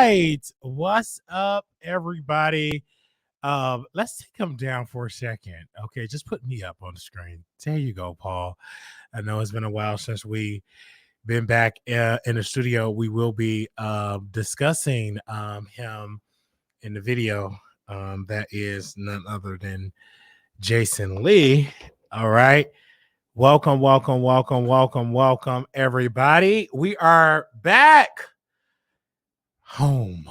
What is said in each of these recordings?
right. What's up, everybody? Let's take him down for a second. Okay, just put me up on the screen. There you go, Paul. I know it's been a while since we been back in the studio. We will be discussing him in the video. That is none other than Jason Lee. All right. Welcome, everybody. We are back home.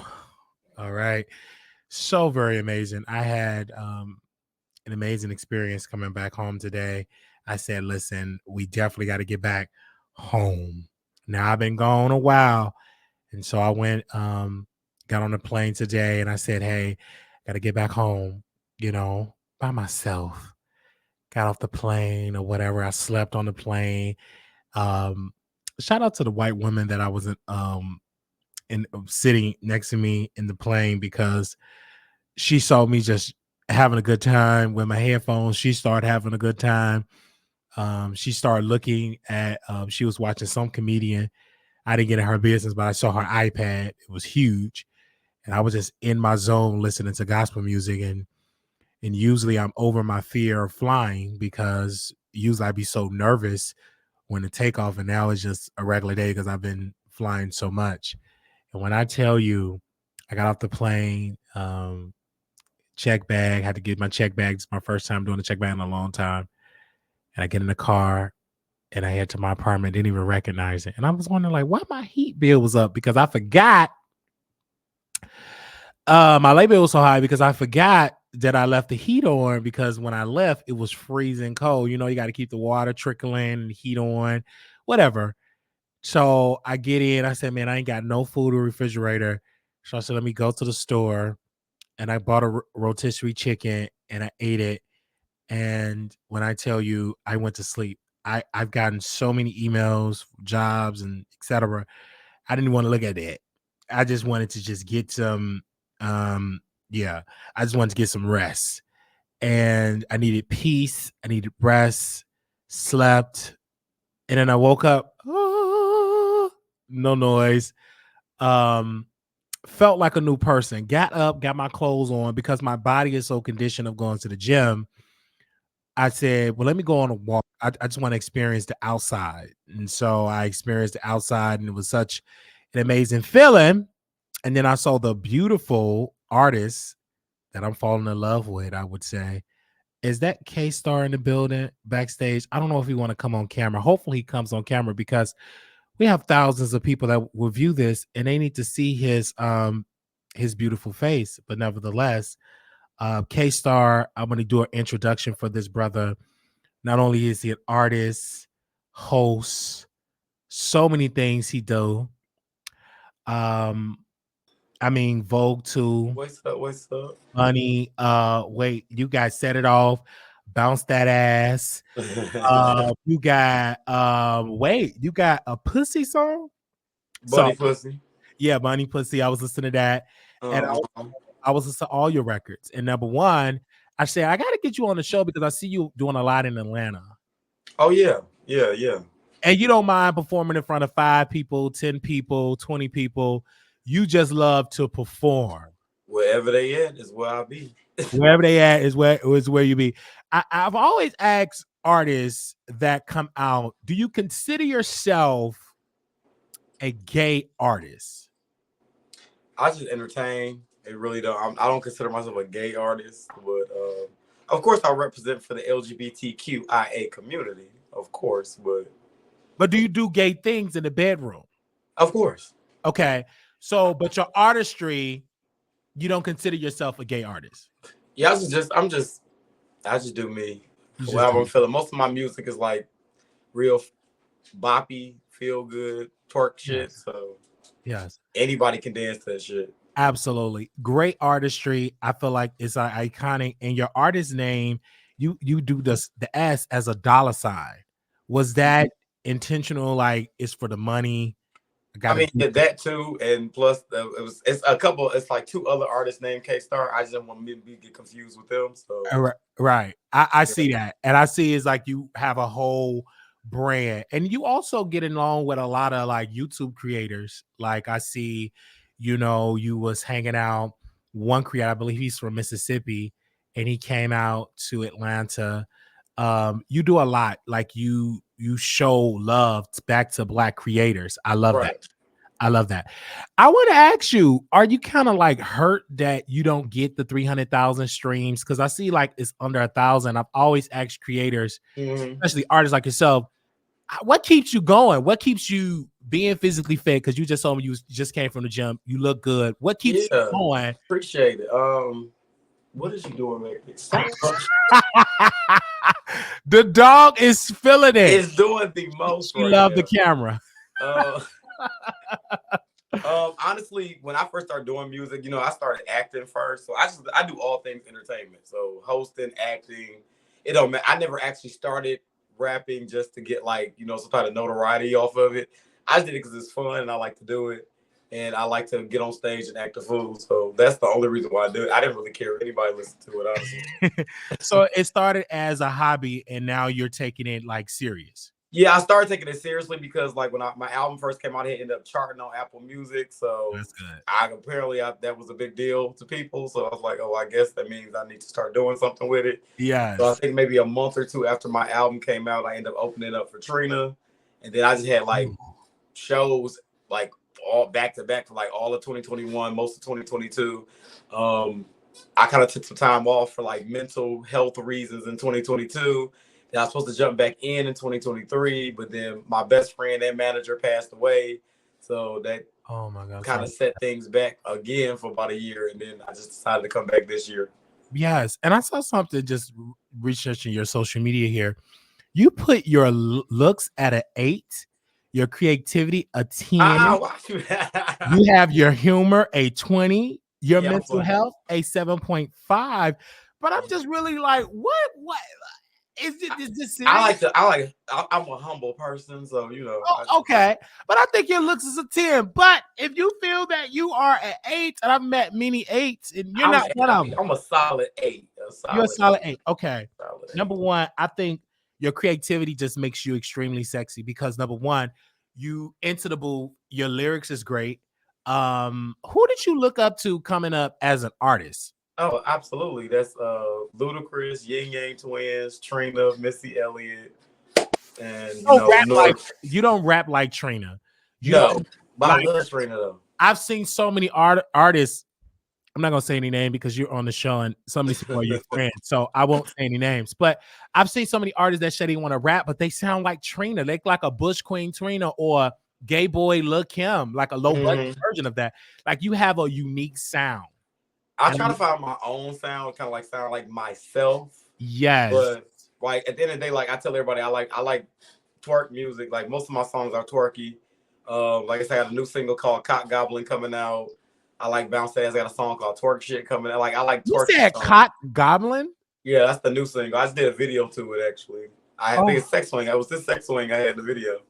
All right. So very amazing. I had an amazing experience coming back home today. I said, listen, we definitely got to get back home. Now I've been gone a while. And so I went, got on the plane today and I said, hey, got to get back home, by myself. Got off the plane or whatever. I slept on the plane. Shout out to the white woman that I was sitting next to me in the plane because she saw me just having a good time with my headphones. She started having a good time. She started looking at, she was watching some comedian. I didn't get in her business, but I saw her iPad. It was huge. And I was just in my zone listening to gospel music. And usually I'm over my fear of flying because usually I'd be so nervous when the takeoff. And now it's just a regular day because I've been flying so much. And when I tell you, I got off the plane, check bag, had to get my check bag. It's my first time doing a check bag in a long time. And I get in the car and I head to my apartment, didn't even recognize it. And I was wondering like why my heat bill was up because I forgot. My light bill was so high because I forgot that I left the heat on because when I left, it was freezing cold. You got to keep the water trickling and the heat on, whatever. So I get in, I said, man, I ain't got no food or refrigerator. So I said, let me go to the store. And I bought a rotisserie chicken and I ate it. And when I tell you, I went to sleep. I've gotten so many emails, jobs, and etc. I didn't want to look at it. I just wanted to just get some, I just wanted to get some rest. And I needed peace. I needed rest, slept. And then I woke up, no noise. Felt like a new person. Got up, got my clothes on because my body is so conditioned of going to the gym. I said, well, let me go on a walk. I just want to experience the outside. And so I experienced the outside and it was such an amazing feeling. And then I saw the beautiful artist that I'm falling in love with, I would say. Is that K-Star in the building backstage? I don't know if he want to come on camera. Hopefully he comes on camera because we have thousands of people that will view this and they need to see his beautiful face. But nevertheless, K-Star, I'm going to do an introduction for this brother. Not only is he an artist, host, so many things he do. Vogue too. What's up? Money. Wait, you guys set it off. Bounce that ass. You got you got a pussy song? Bunny Pussy. Yeah, Bunny Pussy. I was listening to that. And I was listening to all your records. And number one, I said, I got to get you on the show because I see you doing a lot in Atlanta. Oh, yeah. And you don't mind performing in front of 5 people, 10 people, 20 people. You just love to perform. Wherever they at is where I'll be. Wherever they at is where you be. I've always asked artists that come out, do you consider yourself a gay artist? I just entertain. It really don't. I don't consider myself a gay artist, but of course I represent for the LGBTQIA community, of course. But do you do gay things in the bedroom? Of course. Okay, so but your artistry, you don't consider yourself a gay artist? Yeah, I just do me. Whatever I'm feeling. Most of my music is like real boppy, feel good, twerk shit. So yes, anybody can dance to that shit. Absolutely. Great artistry. I feel like it's iconic. And your artist name, you do the S as a dollar sign. Was that intentional? Like it's for the money? That too, and plus it's like 2 other artists named K-Star. I just don't want me to get confused with them. So right. I see that. And I see it's like you have a whole brand. And you also get along with a lot of like YouTube creators. Like I see you know, you was hanging out. One creator, I believe he's from Mississippi, and he came out to Atlanta. You do a lot, like you show love back to Black creators. I love that. I love that. I want to ask you, are you kind of like hurt that you don't get the 300,000 streams? Because I see like it's under 1,000. I've always asked creators, especially artists like yourself, what keeps you going? What keeps you being physically fit? Because you just told me you just came from the gym. You look good. What keeps you going? Appreciate it. What is you doing, man? The dog is feeling it. It's doing the most. She love the camera. Honestly, when I first started doing music, you know, I started acting first. So I do all things entertainment. So hosting, acting. It don't matter. I never actually started rapping just to get like, you know, some kind of notoriety off of it. I just did it because it's fun and I like to do it. And I like to get on stage and act a fool. So that's the only reason why I do it. I didn't really care if anybody listened to it, honestly. So it started as a hobby and now you're taking it like serious. Yeah, I started taking it seriously because like when my album first came out, it ended up charting on Apple Music. So that's good. That was a big deal to people. So I was like, oh, I guess that means I need to start doing something with it. Yeah. So I think maybe a month or two after my album came out, I ended up opening up for Trina. And then I just had like shows like all back to back for like all of 2021, most of 2022. I kind of took some time off for like mental health reasons in 2022. And I was supposed to jump back in 2023, but then my best friend and manager passed away. So that kind of set things back again for about a year. And then I just decided to come back this year. Yes. And I saw something just researching your social media here. You put your looks at an 8, your creativity a 10. You have your humor a 20, your mental health a 7.5. But I'm just really like, what? Is this serious? I'm a humble person, so you know. Okay, but I think your looks is a 10. But if you feel that you are an 8, and I've met many 8s, and you're not one of them. I'm a solid 8. You're a solid 8. Okay. Number one, I think your creativity just makes you extremely sexy because number one, you into the booth, your lyrics is great. Who did you look up to coming up as an artist? Oh, absolutely. That's Ludacris, Yin Yang Twins, Trina, Missy Elliott, and you don't rap like Trina. But I love Trina though. I've seen so many artists. I'm not gonna say any name because you're on the show and some of these people are your friends, so I won't say any names. But I've seen so many artists that say they want to rap, but they sound like Trina. They look like a Bush Queen Trina or Gay Boy Lil Kim, like a low budget version of that. Like you have a unique sound. I try to find my own sound, kind of like sound like myself. Yes. But like at the end of the day, like I tell everybody, I like twerk music. Like most of my songs are twerky. Like I said, I got a new single called Cock Goblin coming out. I like Bounce Ass. I got a song called Twerk Shit coming out. Like I like twerk. You said Cock Goblin? Yeah, that's the new single. I just did a video to it actually. I think it's Sex Swing. It was this Sex Swing I had the video.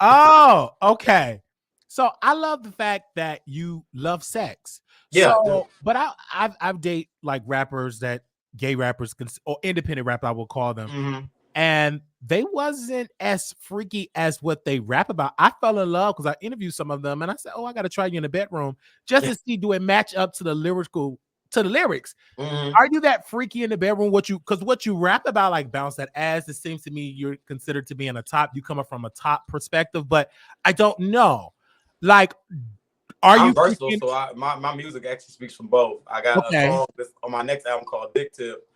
Oh, okay. So I love the fact that you love sex. Yeah. So, but I've date like rappers that gay rappers or independent rap, I will call them. And they wasn't as freaky as what they rap about. I fell in love because I interviewed some of them and I said, oh, I got to try you in the bedroom just to see, do it match up to the lyrics? Are you that freaky in the bedroom? What you rap about, like bounce that ass, it seems to me you're considered to be in a top, you come up from a top perspective, but I don't know. Like, I'm versatile, so my music actually speaks from both. I got a song on my next album called Dick Tip.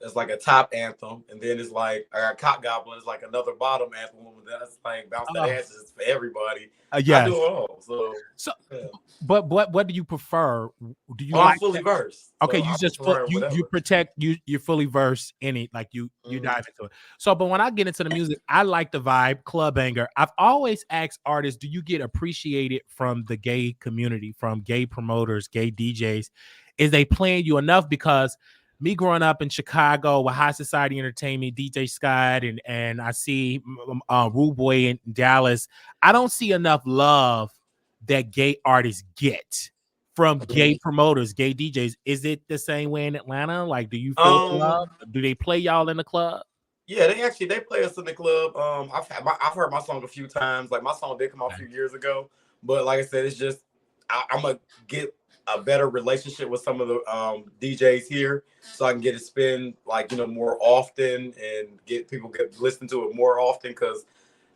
It's like a top anthem, and then it's like I got Cock Goblin. It's like another bottom anthem. That's like Bounce That Ass is for everybody. Yeah, I do it all. So yeah. But what do you prefer? Do you? I'm fully versed. Okay, so you protect you're fully versed in it, like you dive into it. So, but when I get into the music, I like the vibe, club banger. I've always asked artists, do you get appreciated from the gay community, from gay promoters, gay DJs? Is they playing you enough? Because me growing up in Chicago with High Society Entertainment, DJ Scott, and I see Rude Boy in Dallas, I don't see enough love that gay artists get from gay promoters, gay DJs. Is it the same way in Atlanta? Like, do you feel love? Do they play y'all in the club? Yeah, they play us in the club. I've heard my song a few times. Like my song did come out a few years ago, but like I said, it's just I'm gonna get a better relationship with some of the DJs here, so I can get it spin like more often and get listen to it more often. Because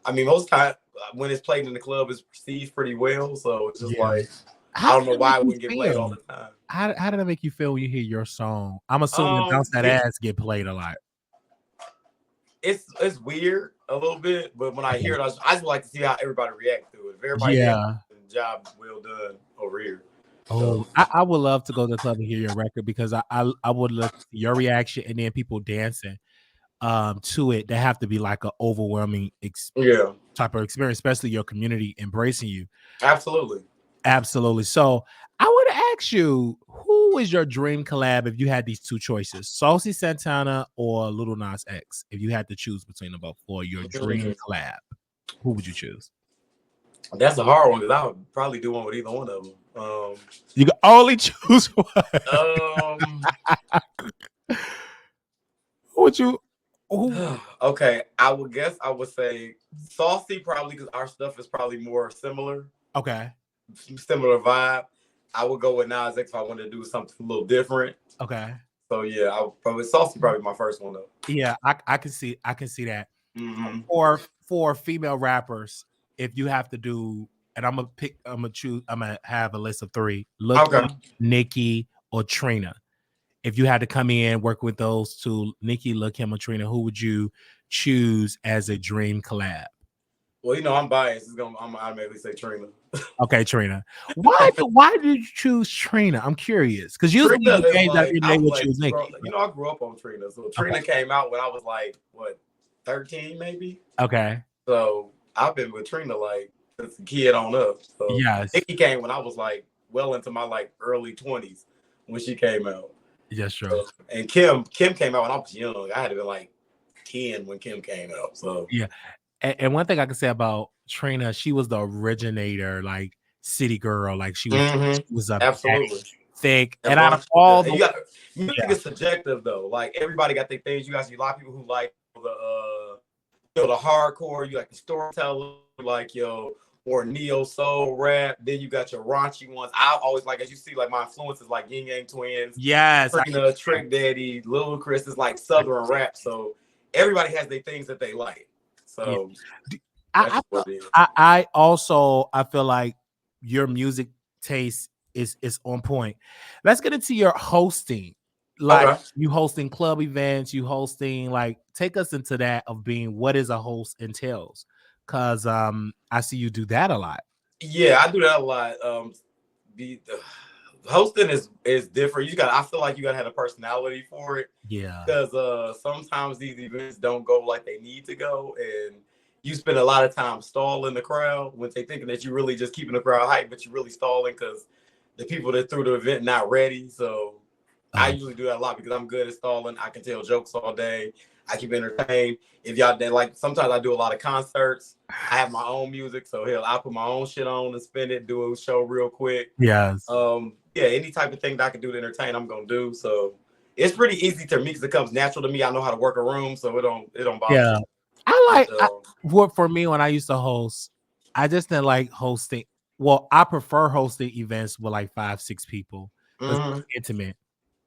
I mean, most time when it's played in the club, it's perceived pretty well. So it's just like I don't know why it wouldn't get played all the time. How did it make you feel when you hear your song? I'm assuming Bounce That Ass get played a lot. It's weird a little bit, but when I hear it, I just like to see how everybody reacts to it. If everybody job well done over here. Oh, I would love to go to the club and hear your record because I would love to see your reaction and then people dancing to it. That have to be like an overwhelming type of experience, especially your community embracing you. Absolutely. So I want to ask you, who is your dream collab if you had these two choices, Saucy Santana or Lil Nas X? If you had to choose between them both for your dream collab, who would you choose? That's a hard one because I would probably do one with either one of them. You can only choose one. Who would you? Okay, I would say Saucy probably because our stuff is probably more similar. Okay. Similar vibe. I would go with Nas X if I wanted to do something a little different. Okay. So yeah, Saucy probably my first one though. Yeah, I can see that. Mm-hmm. For female rappers, if you have to do, and I'm gonna have a list of 3: Nicki, or Trina. If you had to come in work with those two, Nicki, Lil Kim, or Trina, who would you choose as a dream collab? Well, I'm biased. I'm gonna automatically say Trina. Okay, Trina. Why did you choose Trina? I'm curious because usually the games that they would choose Nicki. I grew up on Trina, so Trina came out when I was like 13 maybe. Okay. So I've been with Trina like since a kid on up. So Nicki came when I was like well into my like early 20s when she came out. Yes, sure. So, and Kim came out when I was young. I had to be like 10 when Kim came out. So yeah. And one thing I can say about Trina, she was the originator, like city girl, like she was a absolutely thick. And out of all music is subjective though. Like everybody got their things. You guys see a lot of people who like the hardcore. You like the storyteller, like or neo soul rap. Then you got your raunchy ones. I always like, as you see, like my influences like Yin Yang Twins. Yes, Trina, Trick Daddy, Lil Chris is like southern rap. So everybody has their things that they like. So I also feel like your music taste is on point. Let's get into your hosting. Like you hosting club events, you hosting, like take us into that of being what is a host entails. Cause I see you do that a lot. Yeah, I do that a lot. Hosting is different. I feel like you gotta have a personality for it. Yeah. Because sometimes these events don't go like they need to go, and you spend a lot of time stalling the crowd when they thinking that you're really just keeping the crowd hyped, but you're really stalling because the people that threw the event not ready. So I usually do that a lot because I'm good at stalling. I can tell jokes all day. I keep entertained. If y'all like, sometimes I do a lot of concerts. I have my own music, so I'll put my own shit on and spin it, do a show real quick. Yes. Any type of thing that I can do to entertain, I'm gonna do. So it's pretty easy to me because it comes natural to me. I know how to work a room, so it don't bother me. I like for me when I used to host, I just didn't like hosting. Well, I prefer hosting events with like 5-6 people. It's intimate.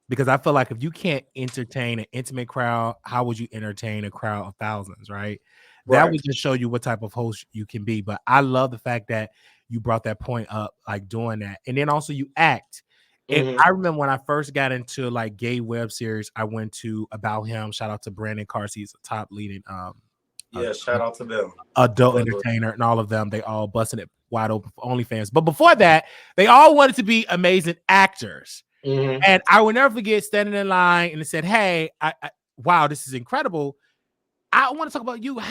Because I feel like if you can't entertain an intimate crowd, how would you entertain a crowd of thousands, right? That would just show you what type of host you can be. But I love the fact that you brought that point up, like doing that. And then also you act. And I remember when I first got into like gay web series, I went to About Him. Shout out to Brandon Carsey. He's a top leading shout out to them. Adult entertainer and all of them. They all busted it wide open for OnlyFans. But before that, they all wanted to be amazing actors. And I will never forget standing in line and it said, "Hey, wow, this is incredible. I want to talk about you.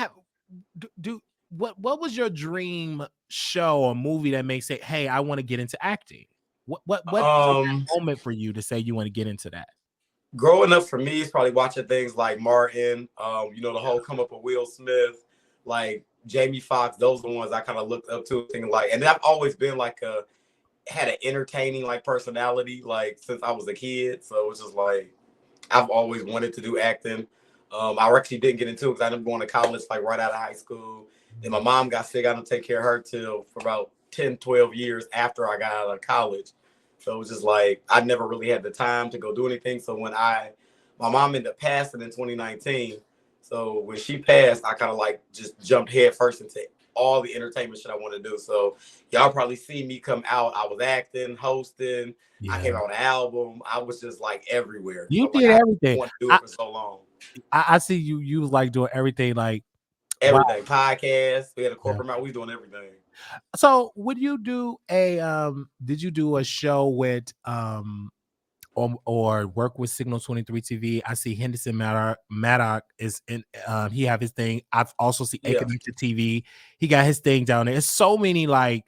What was your dream show or movie that makes it, hey, I want to get into acting? What moment for you to say you want to get into that?" Growing up for me is probably watching things like Martin, the whole come up with Will Smith, like Jamie Foxx. Those are the ones I kind of looked up to, thinking like, and I've always been like had an entertaining like personality like since I was a kid. So it's just like I've always wanted to do acting. I actually didn't get into it because I ended up going to college like right out of high school. Then my mom got sick. I didn't take care of her for about 10, 12 years after I got out of college. So it was just like I never really had the time to go do anything. So when my mom ended up passing in 2019. So when she passed, I kind of like just jumped head first into all the entertainment shit I want to do. So y'all probably see me come out. I was acting, hosting. I came out with an album. I was just like everywhere. You Like, did everything. I want to do it for so long. I see you. You was like doing everything, like everything. Wow. Podcast. We had a corporate mouth. We doing everything. So would you do a did you do a show with or work with Signal 23 TV? I see Henderson Maddock is in he have his thing. I've also seen A Connected TV. He got his thing down there. There's so many like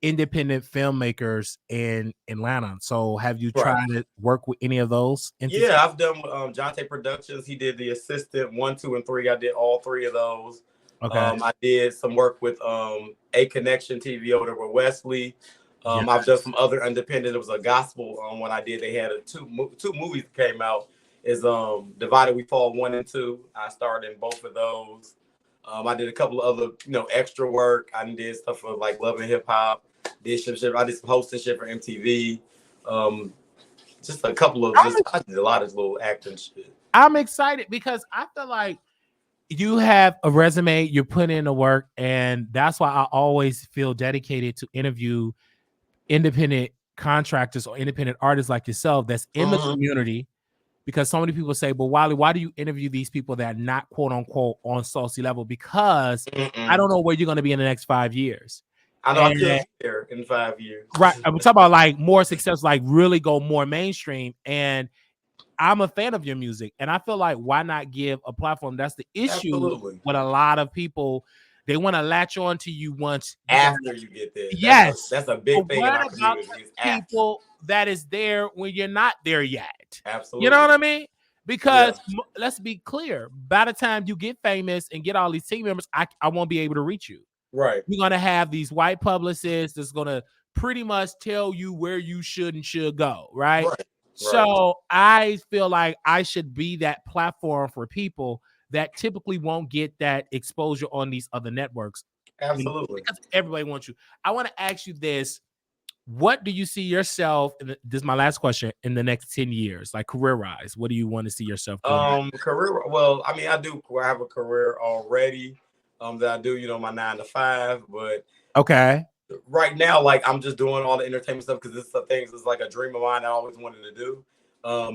independent filmmakers in Atlanta. So have you tried to work with any of those entities? Yeah, I've done Jonte Productions. He did The Assistant 1, 2, and 3. I did all 3 of those. Okay. I did some work with A Connection TV over there with Wesley. I've done some other independent. It was a gospel one I did. They had two movies that came out. Is Divided We Fall 1 and 2. I starred in both of those. I did a couple of other extra work. I did stuff for like Love and Hip Hop. I did some hosting shit for MTV. Just a couple of I did a lot of little acting shit. I'm excited because I feel like you have a resume, you're putting in the work, and that's why I always feel dedicated to interview independent contractors or independent artists like yourself that's in the community, because so many people say, but Wiley, why do you interview these people that are not quote unquote on saucy level? Because I don't know where you're going to be in the next 5 years. I know I could be there in 5 years. Right. I'm talking about like more success, like really go more mainstream. And I'm a fan of your music, and I feel like why not give a platform? That's the issue with a lot of people. They want to latch on to you once after you get there. Yes, that's a big thing in our community. People that is there when you're not there yet. Absolutely, you know what I mean? Because let's be clear: by the time you get famous and get all these team members, I won't be able to reach you. Right? You're gonna have these white publicists that's gonna pretty much tell you where you should and should go. Right. So I feel like I should be that platform for people that typically won't get that exposure on these other networks. Absolutely. Because everybody wants you. I want to ask you this. What do you see yourself, this is my last question, in the next 10 years, like career-wise? What do you want to see yourself doing? Well, I mean, I have a career already that I do, my 9 to 5, but okay. Right now, like I'm just doing all the entertainment stuff because this is things is like a dream of mine I always wanted to do.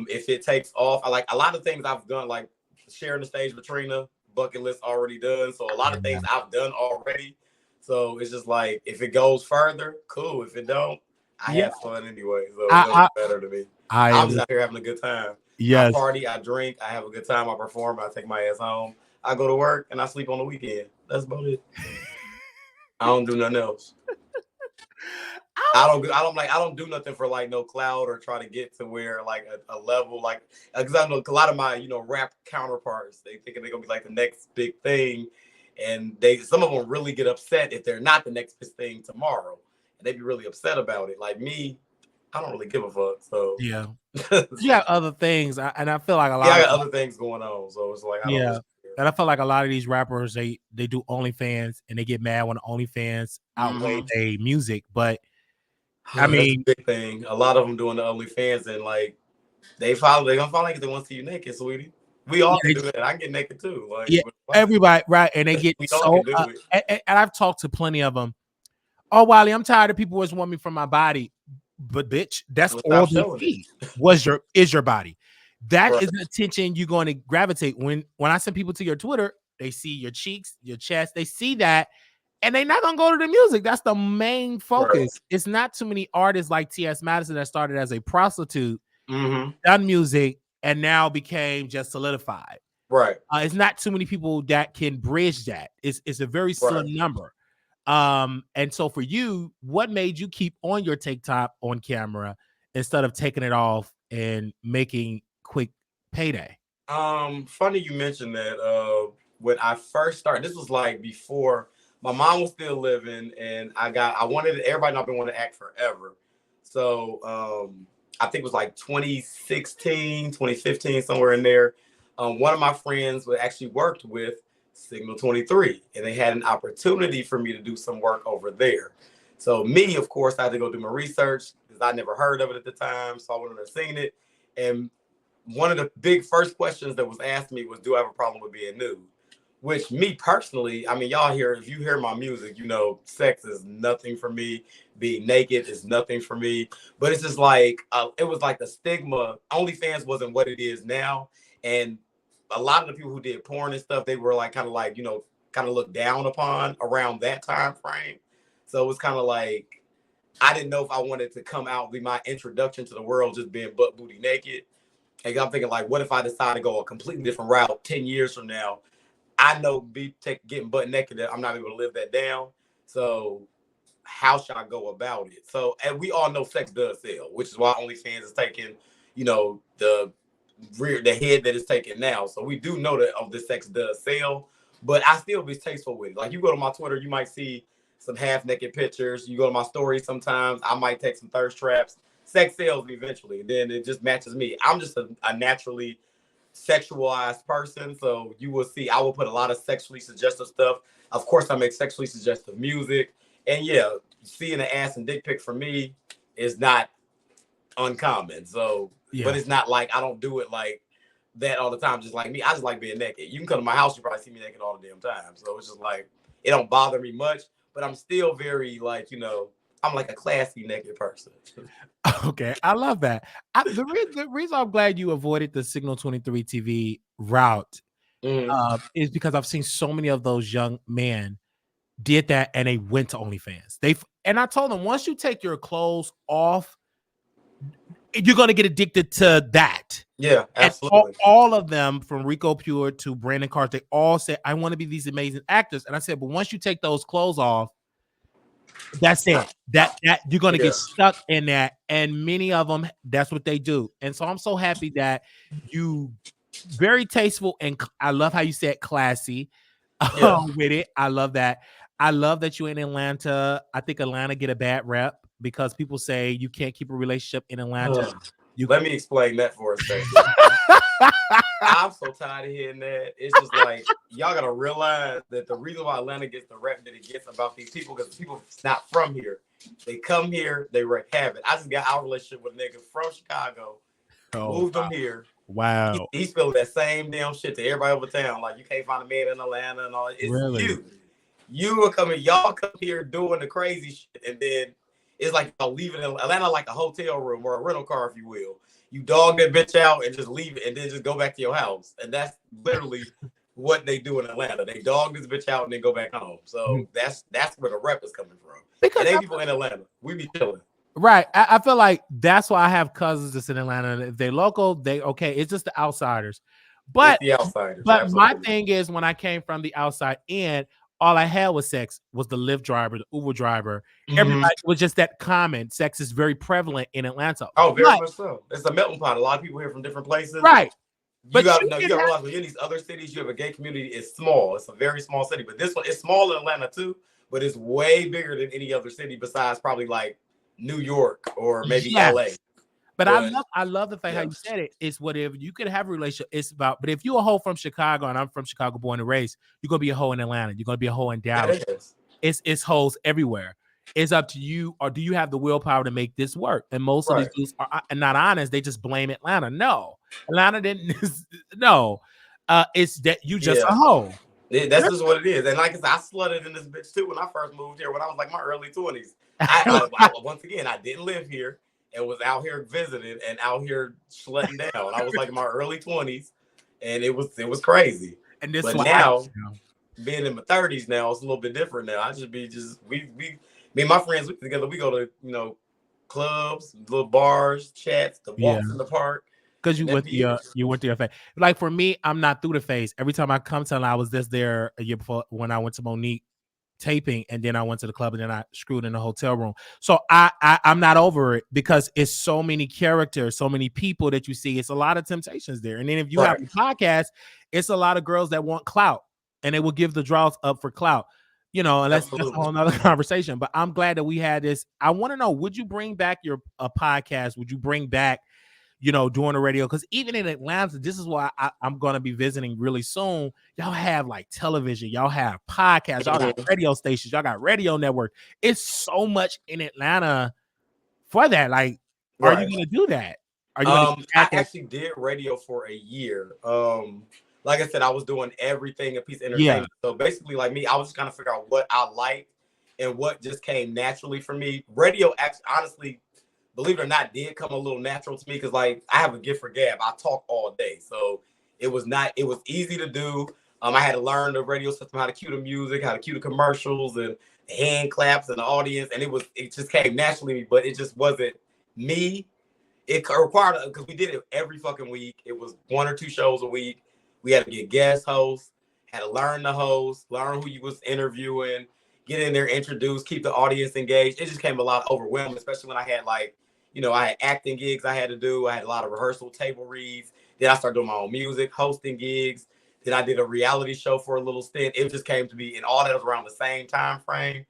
If it takes off, I like a lot of things I've done, like sharing the stage with Trina, bucket list already done. So a lot of things I've done already. So it's just like if it goes further, cool. If it don't, I have fun anyway. So it doesn't matter to me. I'm just out here having a good time. Yes. I party, I drink, I have a good time, I perform, I take my ass home, I go to work, and I sleep on the weekend. That's about it. I don't do nothing else. I don't do nothing for like no cloud or try to get to where like a level like because I know a lot of my rap counterparts, they thinking they're gonna be like the next big thing, and some of them really get upset if they're not the next big thing tomorrow, and they be really upset about it. Like me, I don't really give a fuck. So yeah, you have other things, and I feel like a lot. I got other things going on, so it's like I don't really and I feel like a lot of these rappers they do OnlyFans and they get mad when the OnlyFans outweigh their music, but. I mean, that's a big thing. A lot of them doing the OnlyFans and like they're gonna follow like they want to see you naked, sweetie. We all can do that. I can get naked too. Like everybody, right? And they get so. And I've talked to plenty of them. Oh, Wiley, I'm tired of people always want me from my body, but bitch, that's all they see. Is your body? That is the attention you're going to gravitate when I send people to your Twitter. They see your cheeks, your chest. They see that. And they're not gonna go to the music. That's the main focus. It's not too many artists like T.S. Madison that started as a prostitute, done music, and now became just solidified. Right. It's not too many people that can bridge that. It's a very slim number. And so for you, what made you keep on your TikTok on camera instead of taking it off and making quick payday? Funny you mentioned that. When I first started, this was like before. My mom was still living, and everybody not been wanting to act forever. So I think it was like 2016, 2015, somewhere in there. One of my friends actually worked with Signal 23, and they had an opportunity for me to do some work over there. So me, of course, I had to go do my research because I never heard of it at the time. So I went and seen it. And one of the big first questions that was asked me was, do I have a problem with being nude? Which me personally, I mean, y'all hear, if you hear my music, you know, sex is nothing for me. Being naked is nothing for me. But it's just like, it was like the stigma. OnlyFans wasn't what it is now. And a lot of the people who did porn and stuff, they were like, kind of like, you know, kind of looked down upon around that time frame. So it was kind of like, I didn't know if I wanted to come out, be my introduction to the world, just being butt booty naked. And I'm thinking like, what if I decide to go a completely different route 10 years from now? I know getting butt naked, I'm not able to live that down. So how should I go about it? So, and we all know sex does sell, which is why OnlyFans is taking, you know, the head that is taken now. So we do know that the sex does sell, but I still be tasteful with it. Like you go to my Twitter, you might see some half naked pictures. You go to my stories sometimes, I might take some thirst traps. Sex sells eventually. Then it just matches me. I'm just a naturally sexualized person, so you will see I will put a lot of sexually suggestive stuff. Of course, I make sexually suggestive music, and yeah, seeing an ass and dick pic for me is not uncommon. So, yeah. But it's not like I don't do it like that all the time. Just like me, I just like being naked. You can come to my house, you probably see me naked all the damn time. So it's just like it don't bother me much, but I'm still very like, you know, I'm like a classy naked person. Okay, I love that. The reason I'm glad you avoided the Signal 23 TV route is because I've seen so many of those young men did that and they went to OnlyFans. And I told them, once you take your clothes off, you're going to get addicted to that. Yeah, absolutely. All of them, from Rico Pure to Brandon Carter, they all said, I want to be these amazing actors. And I said, but once you take those clothes off, that's it. That you're gonna get stuck in that, and many of them, that's what they do. And so I'm so happy that you very tasteful, and I love how you said classy with it. I love that. I love that you're in Atlanta. I think Atlanta get a bad rep because people say you can't keep a relationship in Atlanta. Let me explain that for a second. I'm so tired of hearing that. It's just like, y'all gotta realize that the reason why Atlanta gets the rep that it gets about these people, because people not from here. They come here, they wreak havoc. I just got our relationship with a nigga from Chicago, moved him here. Wow. He's feeling that same damn shit to everybody over town. Like, you can't find a man in Atlanta and all. It's really? You are coming, y'all come here doing the crazy shit, and then it's like y'all leaving Atlanta like a hotel room or a rental car, if you will. You dog that bitch out and just leave it and then just go back to your house. And that's literally what they do in Atlanta. They dog this bitch out and then go back home. So that's where the rep is coming from. Because and they people in Atlanta, we be chilling. Right. I feel like that's why I have cousins that's in Atlanta. If they local, they okay. It's just the outsiders. But it's the outsiders. But absolutely. My thing is, when I came from the outside in, all I had was sex, was the Lyft driver, the Uber driver. Everybody was just that common. Sex is very prevalent in Atlanta. Oh, very much so. It's a melting pot. A lot of people here from different places. Right. But you gotta realize when you're in these other cities, you have a gay community. It's small. It's a very small city. But this one, it's small in Atlanta too, but it's way bigger than any other city besides probably like New York or maybe LA. But I love the fact how you said it. It's whatever you could have a relationship. It's about, but if you're a hoe from Chicago and I'm from Chicago, born and raised, you're gonna be a hoe in Atlanta. You're gonna be a hoe in Dallas. It's hoes everywhere. It's up to you, or do you have the willpower to make this work? And most of these dudes are not honest. They just blame Atlanta. No, Atlanta didn't. No, it's that you just a hoe. That's just what it is. And like I said, I slutted in this bitch too when I first moved here when I was like my early 20s. Once again, I didn't live here. And was out here visiting and out here slutting down. I was like in my early 20s, and it was crazy. And this, but now, being in my 30s now, it's a little bit different now. I just me and my friends together. We go to clubs, little bars, chats, the walks in the park. Because you went to your phase. Like for me, I'm not through the phase. Every time I come to, I was just there a year before when I went to Monique taping, and then I went to the club, and then I screwed in the hotel room. So I'm not over it because it's so many characters, so many people that you see. It's a lot of temptations there. And then if you have a podcast, it's a lot of girls that want clout, and they will give the draws up for clout. And that's a whole nother conversation. But I'm glad that we had this. I want to know, would you bring back a podcast? Would you bring back doing the radio. Because even in Atlanta, this is why I'm going to be visiting really soon. Y'all have like television, y'all have podcasts, y'all got radio stations, y'all got radio network. It's so much in Atlanta for that. Like, are you going to do that? Are you going to? I actually did radio for a year. Like I said, I was doing everything a piece of entertainment. So basically, like me, I was just trying to figure out what I liked and what just came naturally for me. Radio, actually, honestly, believe it or not, did come a little natural to me because, like, I have a gift for gab. I talk all day, so it was easy to do. I had to learn the radio system, how to cue the music, how to cue the commercials, and hand claps and the audience, and it just came naturally to me. But it just wasn't me. It required, because we did it every fucking week. It was 1 or 2 shows a week. We had to get guest hosts, had to learn the host, learn who you was interviewing, get in there, introduce, keep the audience engaged. It just came a lot overwhelming, especially when I had I had acting gigs I had to do. I had a lot of rehearsal table reads. Then I started doing my own music, hosting gigs. Then I did a reality show for a little stint. It just came to be, and all that was around the same time frame.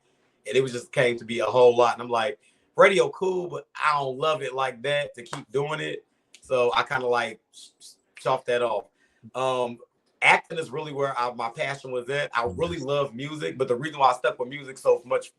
And it was just came to be a whole lot. And I'm like, radio cool, but I don't love it like that to keep doing it. So I kind of like chopped that off. Acting is really where my passion was at. I really love music, but the reason why I stuck with music so much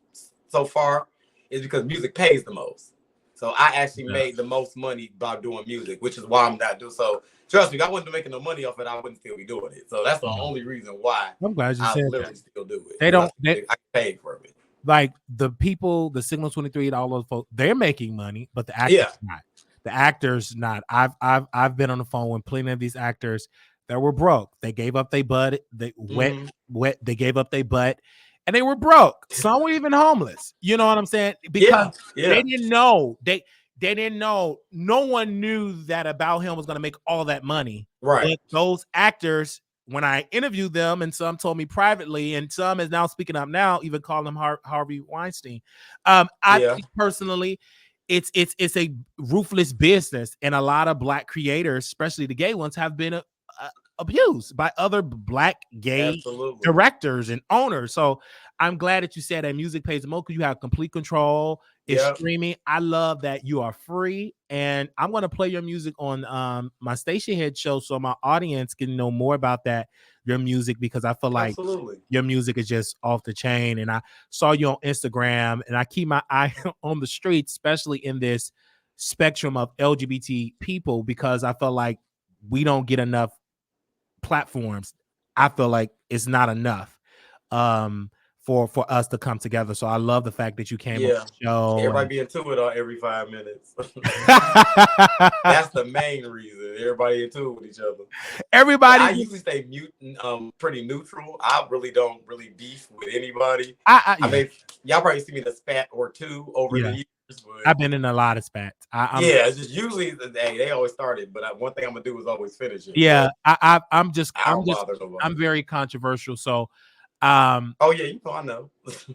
so far is because music pays the most. So I actually made the most money by doing music, which is why I'm not doing so. Trust me, if I wasn't making no money off it, I wouldn't still be doing it. So that's the only reason why I'm glad you said literally still do it. I paid for it. Like the people, the Signal 23 and all those folks, they're making money, but the actors not. The actors not. I've been on the phone with plenty of these actors that were broke. They gave up their butt. They They gave up their butt. And they were broke. Some were even homeless. You know what I'm saying? Because they didn't know. They didn't know. No one knew that About Him was going to make all that money. Right. But those actors, when I interviewed them, and some told me privately, and some is now speaking up now, even calling him Harvey Weinstein. I think personally, it's a ruthless business, and a lot of Black creators, especially the gay ones, have been abused by other Black gay directors and owners. So I'm glad that you said that music pays the most because you have complete control. It's streaming. I love that you are free, and I'm going to play your music on my Station Head show so my audience can know more about your music, because I feel like your music is just off the chain. And I saw you on Instagram, and I keep my eye on the streets, especially in this spectrum of LGBT people, because I feel like we don't get enough platforms. I feel like it's not enough for us to come together. So I love the fact that you came on the show. Everybody be into it every 5 minutes. That's the main reason. Everybody into it with each other. I usually stay pretty neutral. I really don't beef with anybody. I mean, y'all probably see me in a spat or two over the years. I've been in a lot of spats. It's just usually they always started, but one thing I'm gonna do is always finish it. Yeah, I'm very controversial. So, I know.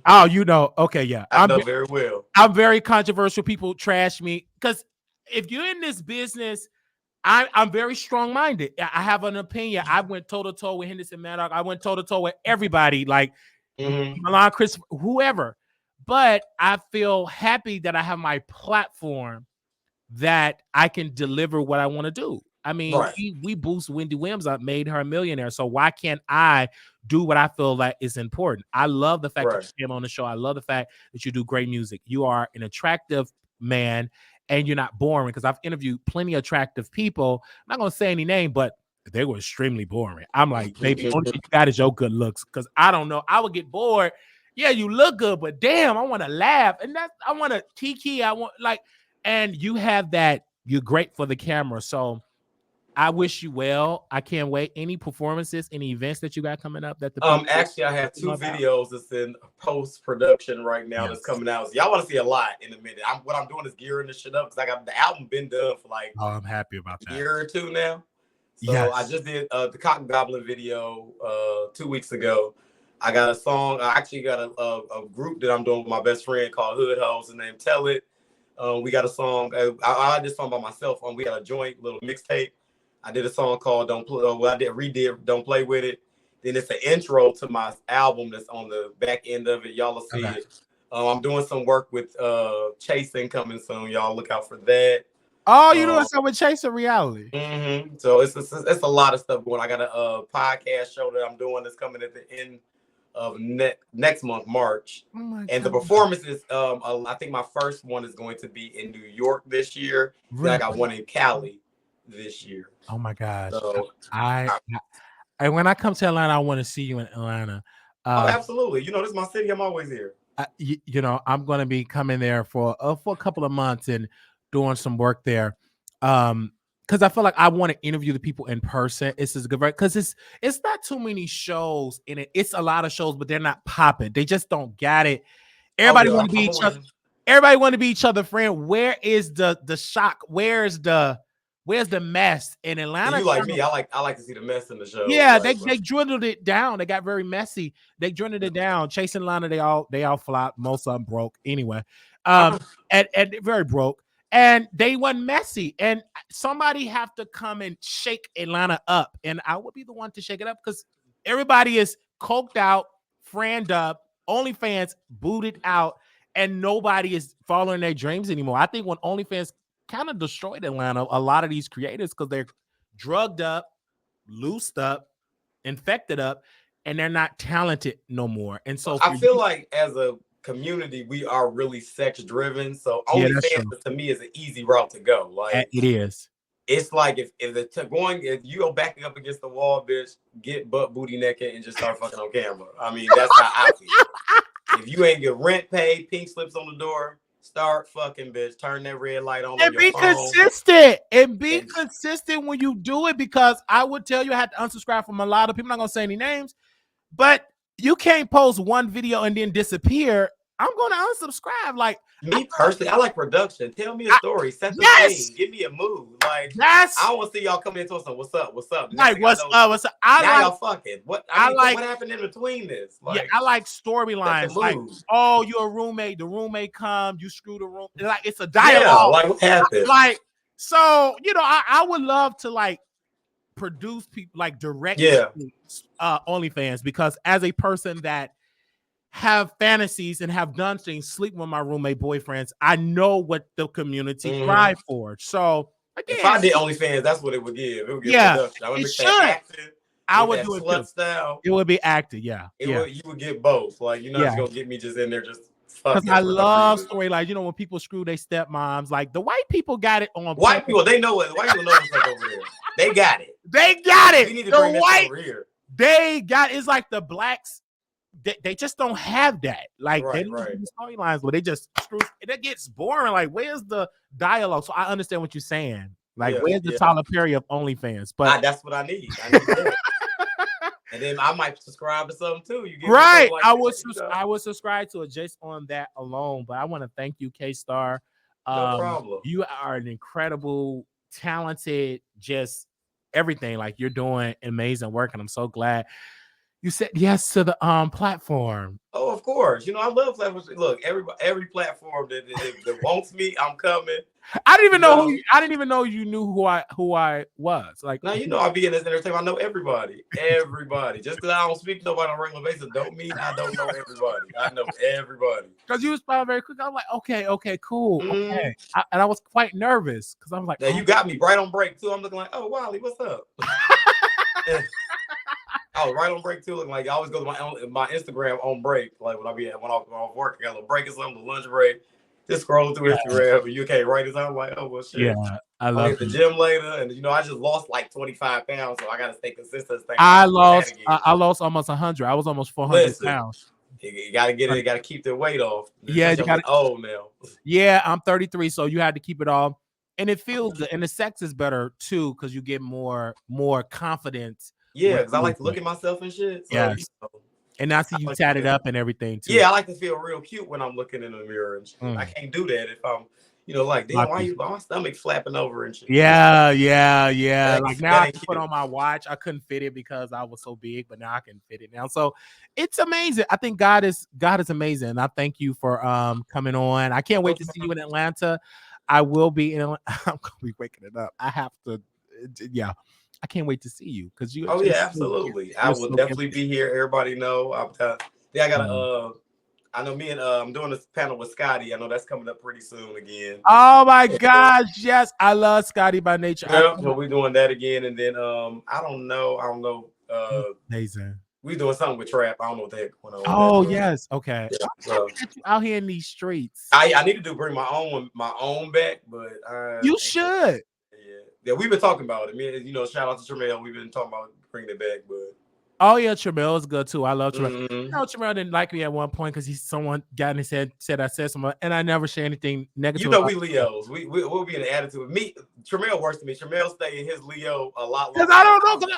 Oh, you know, okay, yeah, I know very well. I'm very controversial. People trash me because if you're in this business, I'm very strong-minded. I have an opinion. I went toe-to-toe with Henderson Maddox. I went toe-to-toe with everybody, like Milan, Chris, whoever. But I feel happy that I have my platform that I can deliver what I want to do. I mean, we boost Wendy Williams up, made her a millionaire. So why can't I do what I feel like is important? I love the fact that you came on the show. I love the fact that you do great music. You are an attractive man, and you're not boring, because I've interviewed plenty of attractive people. I'm not going to say any name, but they were extremely boring. I'm like, baby, only thing you got is your good looks, because I don't know. I would get bored. Yeah, you look good, but damn, I want to laugh. And I want to kiki. I want and you have that. You're great for the camera. So I wish you well. I can't wait. Any performances, any events that you got coming up? Actually, I have 2 videos that's in post-production right now that's coming out. So y'all want to see a lot in a minute. What I'm doing is gearing this shit up, because I got the album been done for I'm happy about that. A year or 2 now. So I just did the Cotton Goblin video 2 weeks ago. I got a song. I actually got a group that I'm doing with my best friend called Hood Hoes, and name Tell It. We got a song. I did a song by myself. We got a joint little mixtape. I did a song called Don't Play. I redid Don't Play With It. Then it's an intro to my album that's on the back end of it. Y'all will see it. I'm doing some work with Chasing coming soon. Y'all look out for that. Oh, you doing something with Chase of Reality? So it's a lot of stuff going. I got a podcast show that I'm doing that's coming at the end of next month, March. Oh and the performances, I think my first one is going to be in New York this year. Then I got one in Cali this year. Oh my gosh! So and when I come to Atlanta, I want to see you in Atlanta. Oh, absolutely! You know, this is my city. I'm always here. You know, I'm going to be coming there for a couple of months and doing some work there. Because I feel like I want to interview the people in person. It's as good, right? Because it's not too many shows in it. It's a lot of shows, but they're not popping. They just don't get it. Everybody want to be each other. Everybody want to be each other's friend. Where is the shock? Where's the mess in Atlanta? You like me? I like to see the mess in the show. Yeah, they dwindled it down. They got very messy. They dwindled it down. Chase and Atlanta, they all flopped. Most of them broke anyway. And very broke. And they wasn't messy. And somebody have to come and shake Atlanta up. And I would be the one to shake it up because everybody is coked out, friend up, OnlyFans booted out, and nobody is following their dreams anymore. I think when OnlyFans kind of destroyed Atlanta, a lot of these creators, because they're drugged up, loosed up, infected up, and they're not talented no more. And so I feel like as a community, we are really sex driven. So OnlyFans to me is an easy route to go. Like it is. It's like if you go backing up against the wall, bitch, get butt booty naked and just start fucking on camera. I mean, that's how I feel. If you ain't get rent paid, pink slips on the door, start fucking, bitch. Turn that red light on. And be consistent. And be consistent when you do it, because I would tell you I had to unsubscribe from a lot of people. I'm not gonna say any names, but you can't post one video and then disappear. I'm gonna unsubscribe. Like me personally, I like production. Tell me a story. Set the scene. Give me a mood. Like I want to see y'all coming into something. What's up? What's up? Like what's up? What's up? Y'all fucking. What happened in between this? Like, yeah, I like storylines. Like, oh, you're a roommate. The roommate come. You screw the room. Like it's a dialogue. Yeah, like what happened? Like so, you know, I would love to like produce people, like direct OnlyFans, because as a person that have fantasies and have done things, sleep with my roommate boyfriends, I know what the community thrive for. So again, if I did OnlyFans, that's what it would give. It would give production. I would make that acting. I would do it slut style. It would be acted, you would get both. Like you're not just gonna get me just in there just. Because I love story, like, you know, when people screw their stepmoms, like the white people got it on. White people, they know it. White people know what's up over there. They got it. They got it. We need to bring this over here. They got it's like the blacks. They just don't have that. Like they don't have storylines where they just screw. It gets boring. Like where's the dialogue? So I understand what you're saying. Like where's the Tyler Perry of OnlyFans? But that's what I need. I need that. And then I might subscribe to something too. You get right. Like I would subscribe to it just on that alone. But I want to thank you, K-Star. No problem. You are an incredible, talented, just everything. Like you're doing amazing work, and I'm so glad you said yes to the platform. Oh, of course. You know, I love platforms. Look, every platform that wants me, I'm coming. I didn't even know you knew who I was. Like now, you know, I be in this entertainment. I know everybody. Just because I don't speak to nobody on a regular basis don't mean I don't know everybody. I know everybody. Because you respond very quick. I'm like, okay, cool. Okay. And I was quite nervous because I'm like, now you got me right on break too. I'm looking like, oh, Wiley, what's up? I was right on break too. Looking like I always go to my Instagram on break. Like when I'm off work, I got a little break or something, a lunch break. Just scroll through Instagram, and you can't write it out. I'm like, oh well, shit. Yeah, I love it. The gym later, and you know, I just lost like 25 pounds, so I got to stay consistent. I lost almost 100. I was almost 400 pounds. You got to get it. You got to keep the weight off. Yeah, you got to. Oh, now. Yeah, I'm 33, so you had to keep it off, and it feels good, and the sex is better too because you get more confidence. Yeah, because I like to look at myself and shit. So, yes. You know, and I see you tatted up and everything too. Yeah, I like to feel real cute when I'm looking in the mirror and shit. I can't do that if I'm, you know, like, damn, why my stomach flapping over and shit. Yeah. Like now I can put on my watch. I couldn't fit it because I was so big, but now I can fit it now. So it's amazing. I think God is amazing. And I thank you for coming on. I can't wait to see you in Atlanta. I will be I'm gonna be waking it up. I have to, I can't wait to see you because you. Oh yeah, absolutely. I will definitely be here. Everybody know. I I know me and I'm doing this panel with Scotty. I know that's coming up pretty soon again. Oh my gosh, yes, I love Scotty by Nature. Yeah, so we're doing that again, and then I don't know. Amazing. We doing something with trap. I don't know what the heck going on. Oh yes, okay. Yeah, I'm get you out here in these streets. I need to bring my own back, but you should. Yeah, we've been talking about it. Me, shout out to Tremel. We've been talking about bringing it back, but. Oh yeah, Tremel is good too. I love Tremel. Mm-hmm. Tremel didn't like me at one point because someone got in his head, said I said something, and I never say anything negative. We Leos. We'll be in the attitude. Me, Tremel works to me. Tremel stay in his Leo a lot longer. Because I don't know.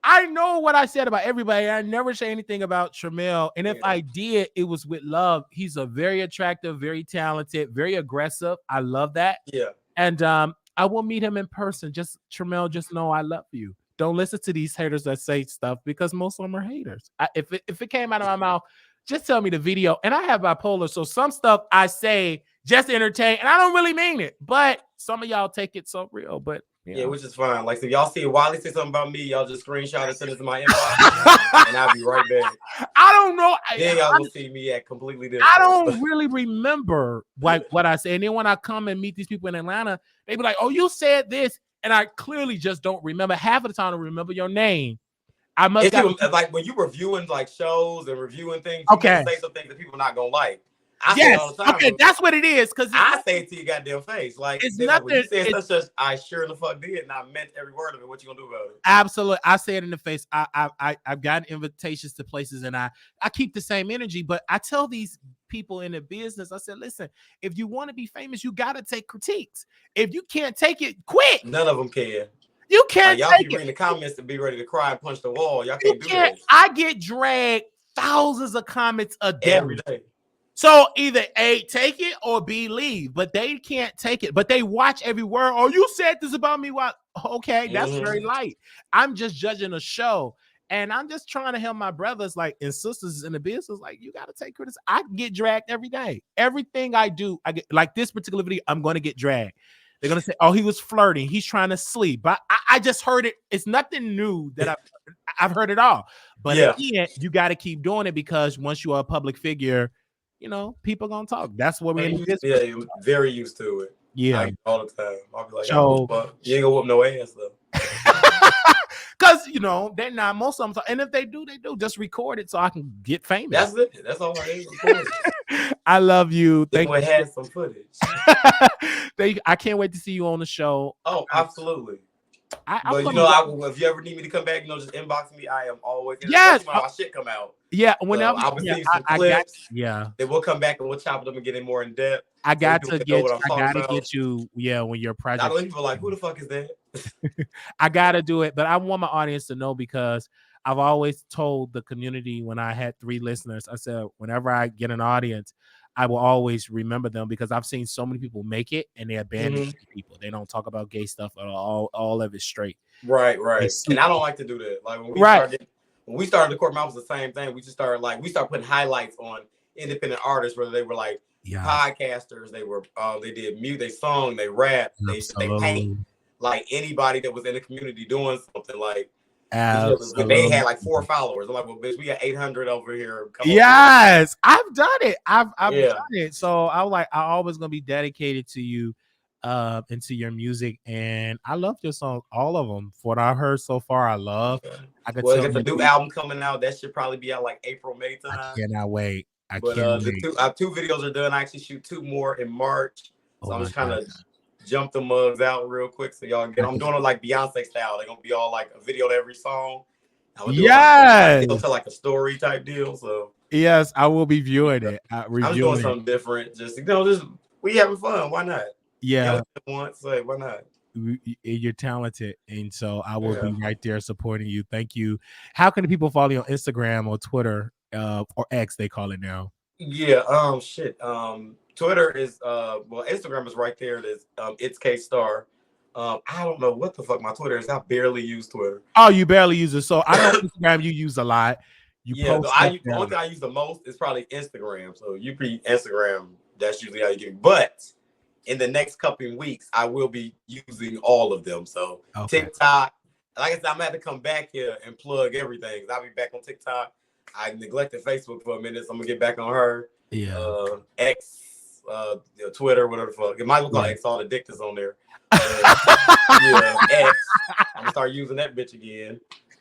I know what I said about everybody. I never say anything about Tremel, and if I did, it was with love. He's a very attractive, very talented, very aggressive. I love that. Yeah. And I will meet him in person. Just Tremel, just know I love you. Don't listen to these haters that say stuff because most of them are haters. If it came out of my mouth, just tell me the video. And I have bipolar, so some stuff I say just to entertain, and I don't really mean it. But some of y'all take it so real. But yeah, which is fine. Like, so y'all see Wiley say something about me, y'all just screenshot and send it to my inbox, and I'll be right back. I don't know. Then y'all will see me at completely different. I don't really remember what I say. And then when I come and meet these people in Atlanta, they be like, "Oh, you said this," and I clearly just don't remember. Half of the time, I remember your name. I must like when you reviewing like shows and reviewing things. Okay, you say some things that people are not gonna like. I yes. say it all the time, okay, that's what it is. Because I say it to your goddamn face. Like it's nothing. Like, when you said such as I sure in the fuck did, and I meant every word of it. What you gonna do about it? Absolutely, I say it in the face. I've gotten invitations to places, and I keep the same energy. But I tell these people in the business, I said, listen, if you want to be famous, you got to take critiques. If you can't take it, quit. None of them can. You can't. Y'all keep reading the comments to be ready to cry and punch the wall. Y'all can't do that. I get dragged thousands of comments a day. Every day. So either A, take it, or B, leave. But they can't take it. But they watch every word. Oh, you said this about me. Well, okay, that's very light. I'm just judging a show. And I'm just trying to help my brothers like and sisters in the business. Like, you got to take criticism. I get dragged every day. Everything I do, I get like this particular video, I'm going to get dragged. They're going to say, oh, he was flirting. He's trying to sleep. But I just heard it. It's nothing new that I've heard it all. But again, you got to keep doing it because once you are a public figure, people gonna talk. That's what we're very used to it. Yeah, like, all the time. I'll be like, so, you ain't gonna whoop no ass though. Because they're not. Most of them, and if they do, just record it so I can get famous. That's it. That's all I need. I love you. Thank you. Had some footage. I can't wait to see you on the show. Oh, absolutely. But if you ever need me to come back, just inbox me. I am always. Yes, when my shit come out. Yeah, whenever I will see some clips. Then we'll come back and we'll chop it up and get in more in depth. I gotta get you. Yeah, when your project. I know people like, who the fuck is that? I gotta do it, but I want my audience to know because I've always told the community when I had 3 listeners, I said, whenever I get an audience, I will always remember them because I've seen so many people make it and they abandon people. They don't talk about gay stuff at all of it straight. Right. And I don't like to do that. Like when we started the Court Mouth, was the same thing. We just started we started putting highlights on independent artists, whether they were like podcasters, they were they did mute, they sung, they rap, they paint, like anybody that was in the community doing something like. They had like 4 followers. I'm like, well, bitch, we got 800 over here. Yes, I've done it. I've done it. So I was like, I'm always gonna be dedicated to you, and to your music. And I love your songs, all of them. For what I heard so far, I love. I got the new album coming out. That should probably be out like April, May time. I cannot wait. I can't wait. 2 videos are done. I actually shoot 2 more in March. So I'm just kind of jump the mugs out real quick so y'all get. I'm doing it like Beyonce style. They're gonna be all like a video to every song. It'll tell like a story type deal. So yes, I will be viewing it. I'm doing something different. Just we having fun. Why not? Yeah. Once, why not? You're talented, and so I will be right there supporting you. Thank you. How can the people follow you on Instagram or Twitter or X? They call it now. Yeah. Twitter is Instagram is right there. It is it's K-Star. I don't know what the fuck my Twitter is. I barely use Twitter. Oh, you barely use it. So I know Instagram you use a lot. The only thing I use the most is probably Instagram. So you be Instagram. That's usually how you get. But in the next couple of weeks, I will be using all of them. So TikTok. Like I said, I'm gonna have to come back here and plug everything. I'll be back on TikTok. I neglected Facebook for a minute, so I'm gonna get back on her. Yeah. X, Twitter, whatever the fuck. It might look like X, all the dick is on there. Yeah, X. I'm gonna start using that bitch again.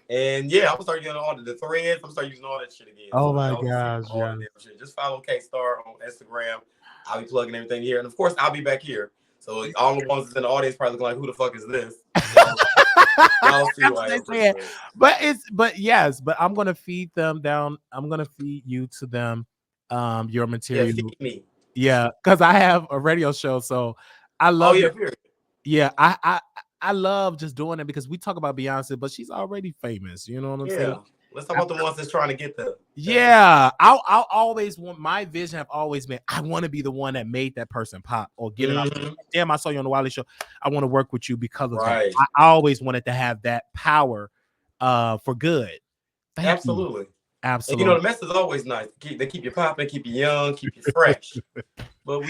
And yeah, I'm gonna start using all the threads. I'm gonna start using all that shit again. Oh So my y'all can see gosh, all the damn shit. Just follow K-Star on Instagram. I'll be plugging everything here. And of course, I'll be back here. So all the ones that's in the audience probably looking like, who the fuck is this? Y'all see why I'm pretty sure. But I'm gonna feed them down. I'm gonna feed you to them your material. Yeah, feed me. Yeah, because I have a radio show, so I love I love just doing it because we talk about Beyonce, but she's already famous. You know what I'm saying? Let's talk about the ones that's trying to get there. Yeah, I'll always want, my vision have always been, I want to be the one that made that person pop or get it out. Damn, I saw you on the Wiley Show. I want to work with you because of that. I always wanted to have that power for good. Absolutely. Absolutely. And you know, the mess is always nice. They keep you popping, keep you young, keep you fresh. But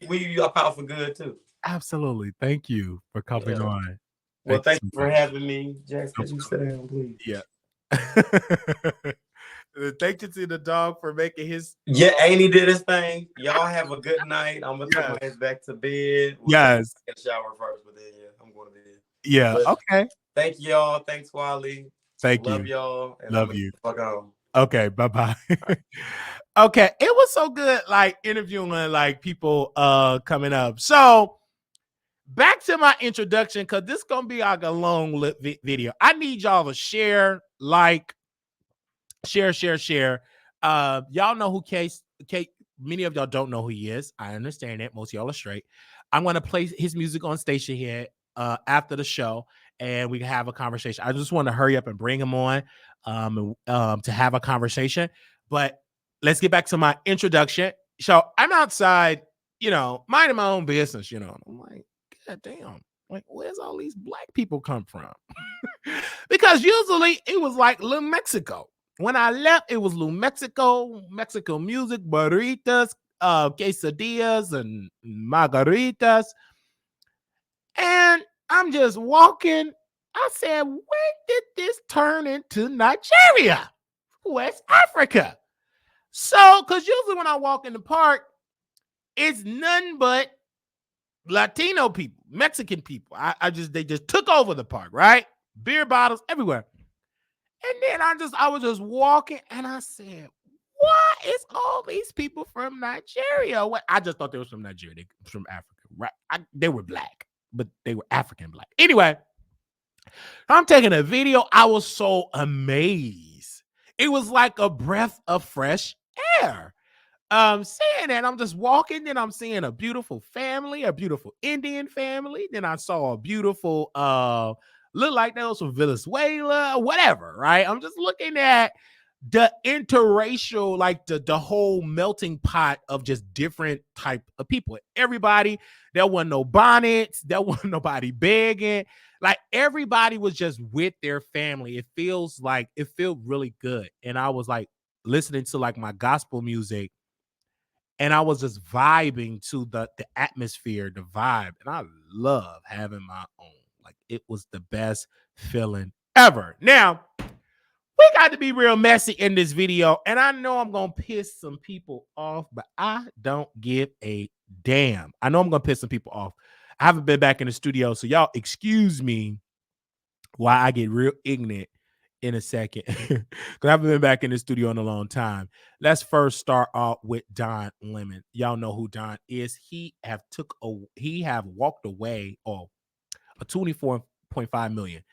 we are power for good too. Absolutely. Thank you for coming on. Well, thank you for having me, Jackson. You sit down, please. Yeah. Thank you to the dog for making his. Yeah, Annie did his thing. Y'all have a good night. I'm gonna take my ass back to bed. Get a shower first, but then I'm going to bed. Yeah. But okay. Thank y'all. Thanks, Wiley. Thank you. Love y'all. And love you. Fuck on. Okay. Bye-bye. Okay. It was so good, like interviewing like people coming up. So back to my introduction, because this is gonna be like a long video. I need y'all to share, like, share. Y'all know who Case. Many of y'all don't know who he is. I understand that. Most of y'all are straight. I'm gonna play his music on station here after the show, and we can have a conversation. I just want to hurry up and bring him on to have a conversation. But let's get back to my introduction. So I'm outside, you know, minding my own business, you know. I'm like, God damn, like, where's all these black people come from? Because usually it was like Little Mexico. When I left, it was Little Mexico, Mexican music, burritos, quesadillas, and margaritas. And I'm just walking. I said, when did this turn into Nigeria, West Africa? So, because usually when I walk in the park, it's none but Latino people, Mexican people. They just took over the park, right? Beer bottles everywhere. And then I was just walking, and I said, why is all these people from Nigeria? I just thought they were from Nigeria. They from Africa, right? They were black, but they were African black. Anyway, I'm taking a video. I was so amazed. It was like a breath of fresh air. Seeing that, I'm just walking, then I'm seeing a beautiful family, a beautiful Indian family. Then I saw a beautiful, look like they was from Venezuela, whatever, right? I'm just looking at the interracial, like the whole melting pot of just different type of people. Everybody, there wasn't no bonnets, there wasn't nobody begging. Like everybody was just with their family. It felt really good. And I was like listening to like my gospel music. And I was just vibing to the atmosphere, the vibe. And I love having my own. Like it was the best feeling ever. Now, we got to be real messy in this video. And I know I'm going to piss some people off, but I don't give a damn. I know I'm going to piss some people off. I haven't been back in the studio, so y'all excuse me while I get real ignorant in a second, because I haven't been back in the studio in a long time. Let's first start off with Don Lemon. Y'all know who Don is. He have walked away, or a $24.5 million.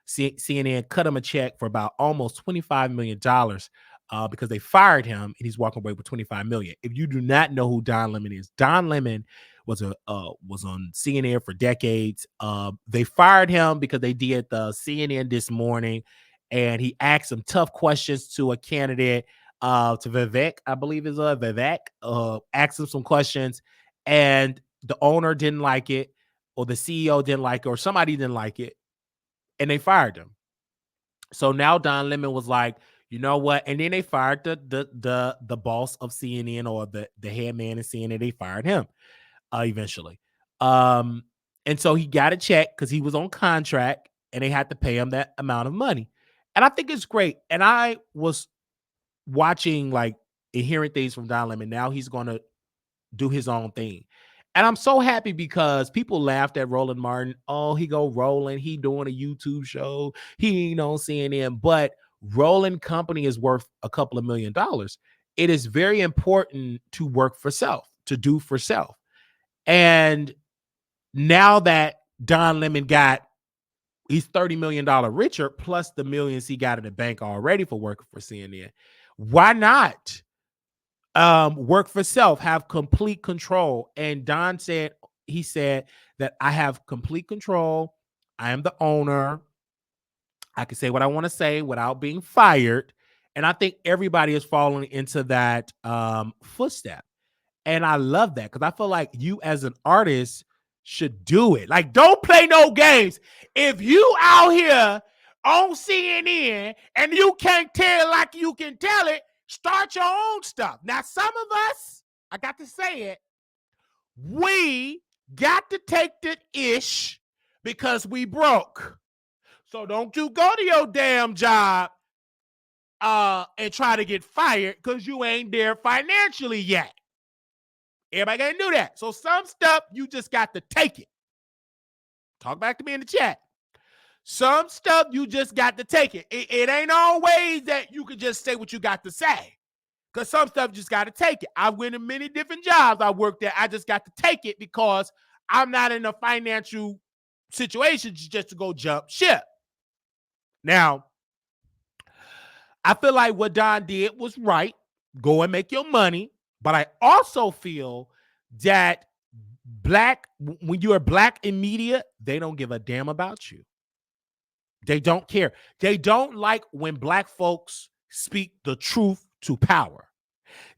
CNN cut him a check for about almost $25 million because they fired him, and he's walking away with $25 million. If you do not know who Don Lemon is, Don Lemon was on CNN for decades. They fired him because they did the CNN This Morning, and he asked some tough questions to a candidate, to Vivek, I believe is Vivek, asked him some questions, and the owner didn't like it, or the CEO didn't like it, or somebody didn't like it, and they fired him. So now Don Lemon was like, you know what? And then they fired the boss of CNN, or the head man in CNN. They fired him eventually. And so he got a check because he was on contract, and they had to pay him that amount of money. And I think it's great. And I was watching like and hearing things from Don Lemon. Now he's going to do his own thing. And I'm so happy because people laughed at Roland Martin. Oh, he go Roland. He doing a YouTube show. He ain't on CNN. But Roland Company is worth a couple of $1 million. It is very important to work for self, to do for self. And now that Don Lemon he's $30 million richer, plus the millions he got in the bank already for working for CNN. Why not work for self, have complete control? And Don said, he said that I have complete control. I am the owner. I can say what I want to say without being fired. And I think everybody is falling into that footstep. And I love that because I feel like you as an artist should do it. Like, don't play no games. If you out here on CNN and you can't tell it like you can tell it, start your own stuff. Now, some of us, I got to say it, we got to take the ish because we broke. So don't you go to your damn job and try to get fired because you ain't there financially yet. Everybody got to do that. So some stuff, you just got to take it. Talk back to me in the chat. Some stuff, you just got to take it. It ain't always that you can just say what you got to say. Because some stuff you just got to take it. I went in many different jobs I worked at. I just got to take it because I'm not in a financial situation just to go jump ship. Now, I feel like what Don did was right. Go and make your money. But I also feel that when you are black in media, they don't give a damn about you. They don't care. They don't like when black folks speak the truth to power.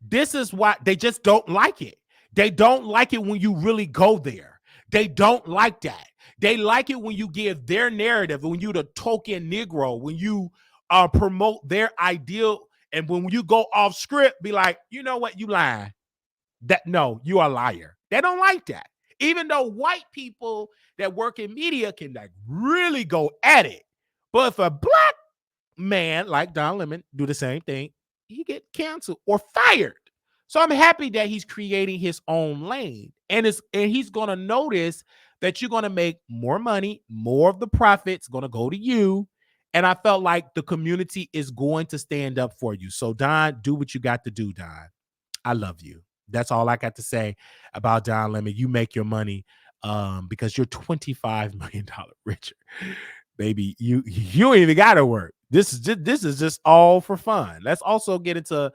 This is why they just don't like it. They don't like it when you really go there. They don't like that. They like it when you give their narrative, when you the token Negro, when you promote their ideal. And when you go off script, be like, you know what, you lying. No, you are a liar. They don't like that. Even though white people that work in media can like really go at it. But if a black man like Don Lemon do the same thing, he get canceled or fired. So I'm happy that he's creating his own lane. And he's going to notice that you're going to make more money, more of the profits going to go to you. And I felt like the community is going to stand up for you. So, Don, do what you got to do, Don. I love you. That's all I got to say about Don Lemon. You make your money because you're $25 million richer. Baby, you ain't even got to work. This is just all for fun. Let's also get into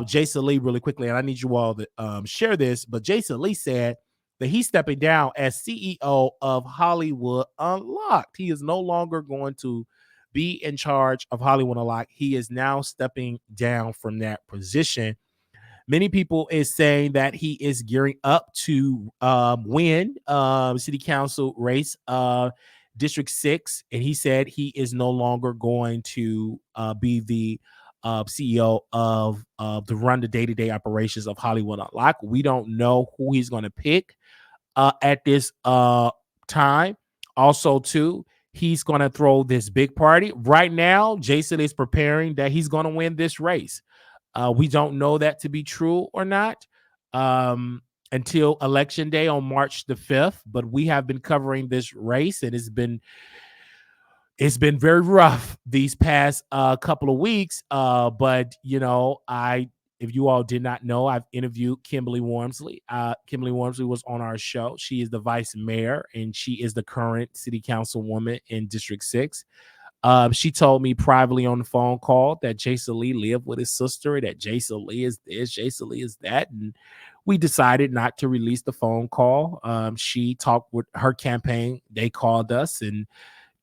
Jason Lee really quickly. And I need you all to share this. But Jason Lee said that he's stepping down as CEO of Hollywood Unlocked. He is no longer going to be in charge of Hollywood Unlocked. He is now stepping down from that position. Many people is saying that he is gearing up to win city council race, District 6. And he said he is no longer going to be the CEO of the run the day-to-day operations of Hollywood Unlocked. We don't know who he's going to pick at this time. Also, too, he's going to throw this big party. Right now, Jason is preparing that he's going to win this race. We don't know that to be true or not until Election Day on March the 5th. But we have been covering this race, and it's been very rough these past couple of weeks. But, you know, if you all did not know, I've interviewed Kimberly Wormsley. Kimberly Wormsley was on our show. She is the vice mayor, and she is the current city councilwoman in District 6. She told me privately on the phone call that Jason Lee lived with his sister, that Jason Lee is this, Jason Lee is that. And we decided not to release the phone call. She talked with her campaign. They called us and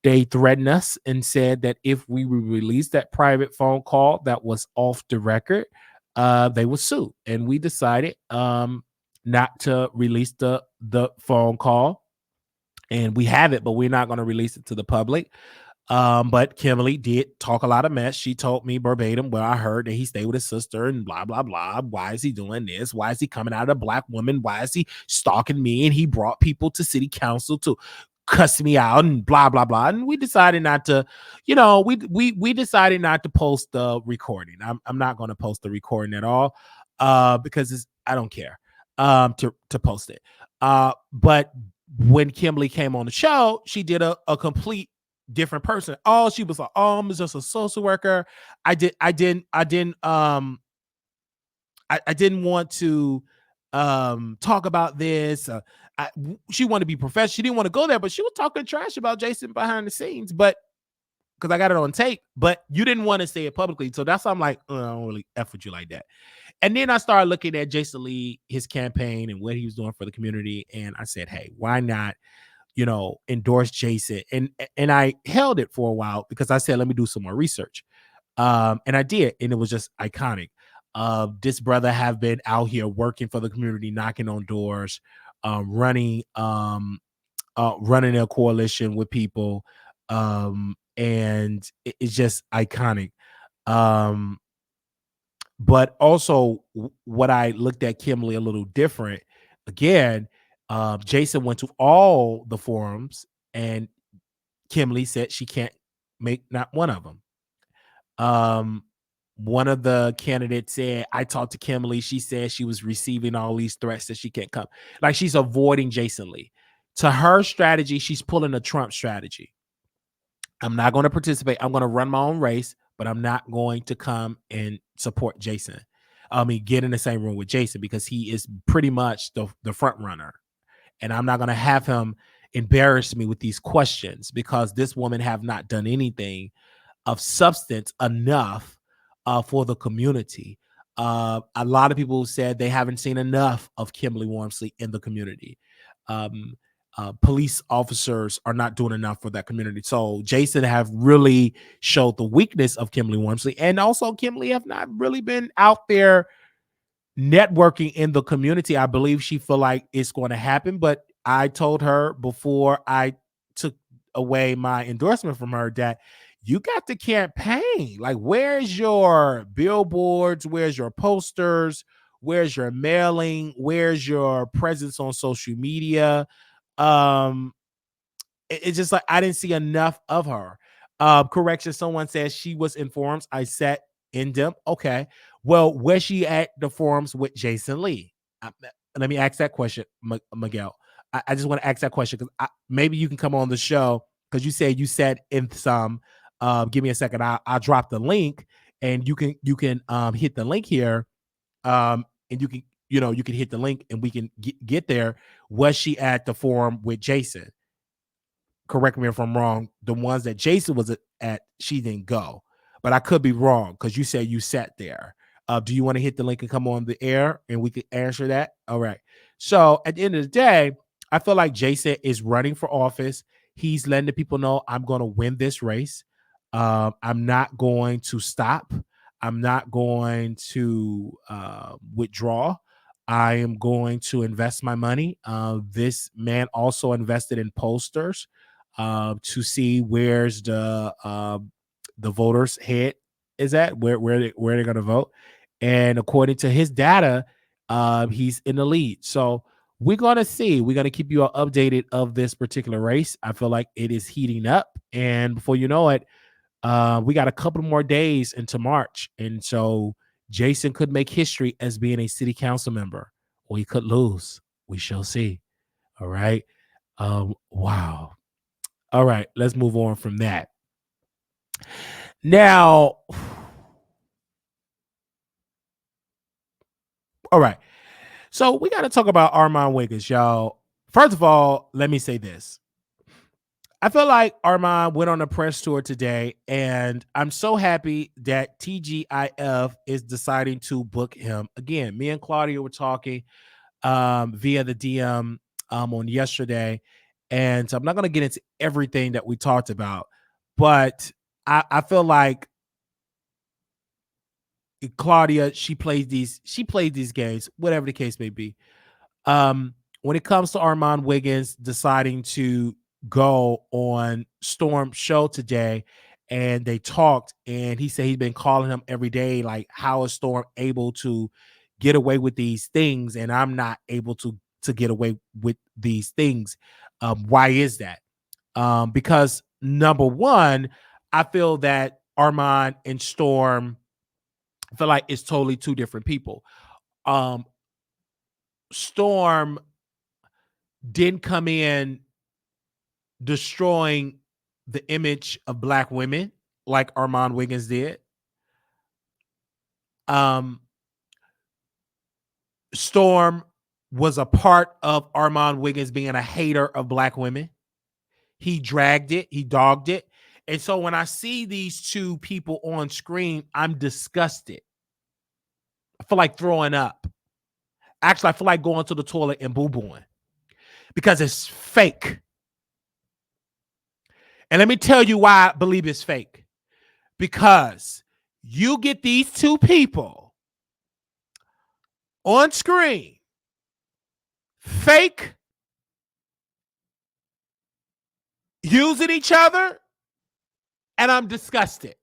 they threatened us and said that if we would release that private phone call that was off the record, they would sue. And we decided not to release the phone call. And we have it, but we're not going to release it to the public. But Kimberly did talk a lot of mess. She told me verbatim, well, I heard that he stayed with his sister and blah, blah, blah. Why is he doing this? Why is he coming out of a black woman? Why is he stalking me? And he brought people to city council to cuss me out and blah blah blah. And we decided not to, we decided not to post the recording. I'm not going to post the recording at all, because I don't care to post it. But when Kimberly came on the show, she did a complete different person. Oh, she was like, oh, I'm just a social worker. I didn't want to talk about this. She wanted to be professional. She didn't want to go there, but she was talking trash about Jason behind the scenes. But because I got it on tape, but you didn't want to say it publicly. So that's why I'm like, I don't really F with you like that. And then I started looking at Jason Lee, his campaign and what he was doing for the community. And I said, hey, why not, endorse Jason? And I held it for a while because I said, let me do some more research. And I did. And it was just iconic. This brother have been out here working for the community, knocking on doors, running a coalition with people. And it's just iconic. But also what I looked at Kimberly a little different. Again, Jason went to all the forums and Kimberly said she can't make not one of them. One of the candidates said, I talked to Kimberly. She said she was receiving all these threats that she can't come. Like she's avoiding Jason Lee. To her strategy, she's pulling a Trump strategy. I'm not going to participate. I'm going to run my own race, but I'm not going to come and support Jason. Get in the same room with Jason because he is pretty much the front runner. And I'm not going to have him embarrass me with these questions because this woman have not done anything of substance enough for the community. A lot of people said they haven't seen enough of Kimberly Wormsley in the community. Police officers are not doing enough for that community. So Jason have really showed the weakness of Kimberly Wormsley. And also Kimberly have not really been out there networking in the community. I believe she feel like it's going to happen. But I told her before I took away my endorsement from her that you got the campaign. Like, where's your billboards? Where's your posters? Where's your mailing? Where's your presence on social media? It's just like I didn't see enough of her. Correction, someone says she was in forums. I sat in them. Okay. Well, where's she at the forums with Jason Lee? Let me ask that question, Miguel. I just want to ask that question because maybe you can come on the show because you said you sat in some. Give me a second. I'll drop the link and you can hit the link here. And you can hit the link and we can get there. Was she at the forum with Jason? Correct me if I'm wrong. The ones that Jason was at, she didn't go, but I could be wrong because you said you sat there. Do you want to hit the link and come on the air and we can answer that? All right. So at the end of the day, I feel like Jason is running for office. He's letting the people know I'm going to win this race. I'm not going to stop. I'm not going to withdraw. I am going to invest my money. This man also invested in posters to see where's the voters' head is at, where they're going to vote. And according to his data, he's in the lead. So we're going to see. We're going to keep you all updated of this particular race. I feel like it is heating up. And before you know it, we got a couple more days into March. And so Jason could make history as being a city council member, or he could lose. We shall see. All right. Wow. All right. Let's move on from that. Now, all right. So we got to talk about Arman Wiggins, y'all. First of all, let me say this. I feel like Arman went on a press tour today, and I'm so happy that TGIF is deciding to book him again. Me and Claudia were talking via the DM on yesterday, and so I'm not going to get into everything that we talked about, but I feel like Claudia, she plays these games, whatever the case may be. When it comes to Arman Wiggins deciding to go on Storm's show today, and they talked, and he said he's been calling him every day, like, how is Storm able to get away with these things, and I'm not able to get away with these things? Why is that? Because number one, I feel that Armon and Storm, I feel like it's totally two different people. Storm didn't come in destroying the image of Black women like Arman Wiggins did. Storm was a part of Arman Wiggins being a hater of Black women. He dragged it, he dogged it. And so when I see these two people on screen, I'm disgusted. I feel like throwing up. Actually, I feel like going to the toilet and boo-booing because it's fake. And let me tell you why I believe it's fake. Because you get these two people on screen, fake, using each other, and I'm disgusted.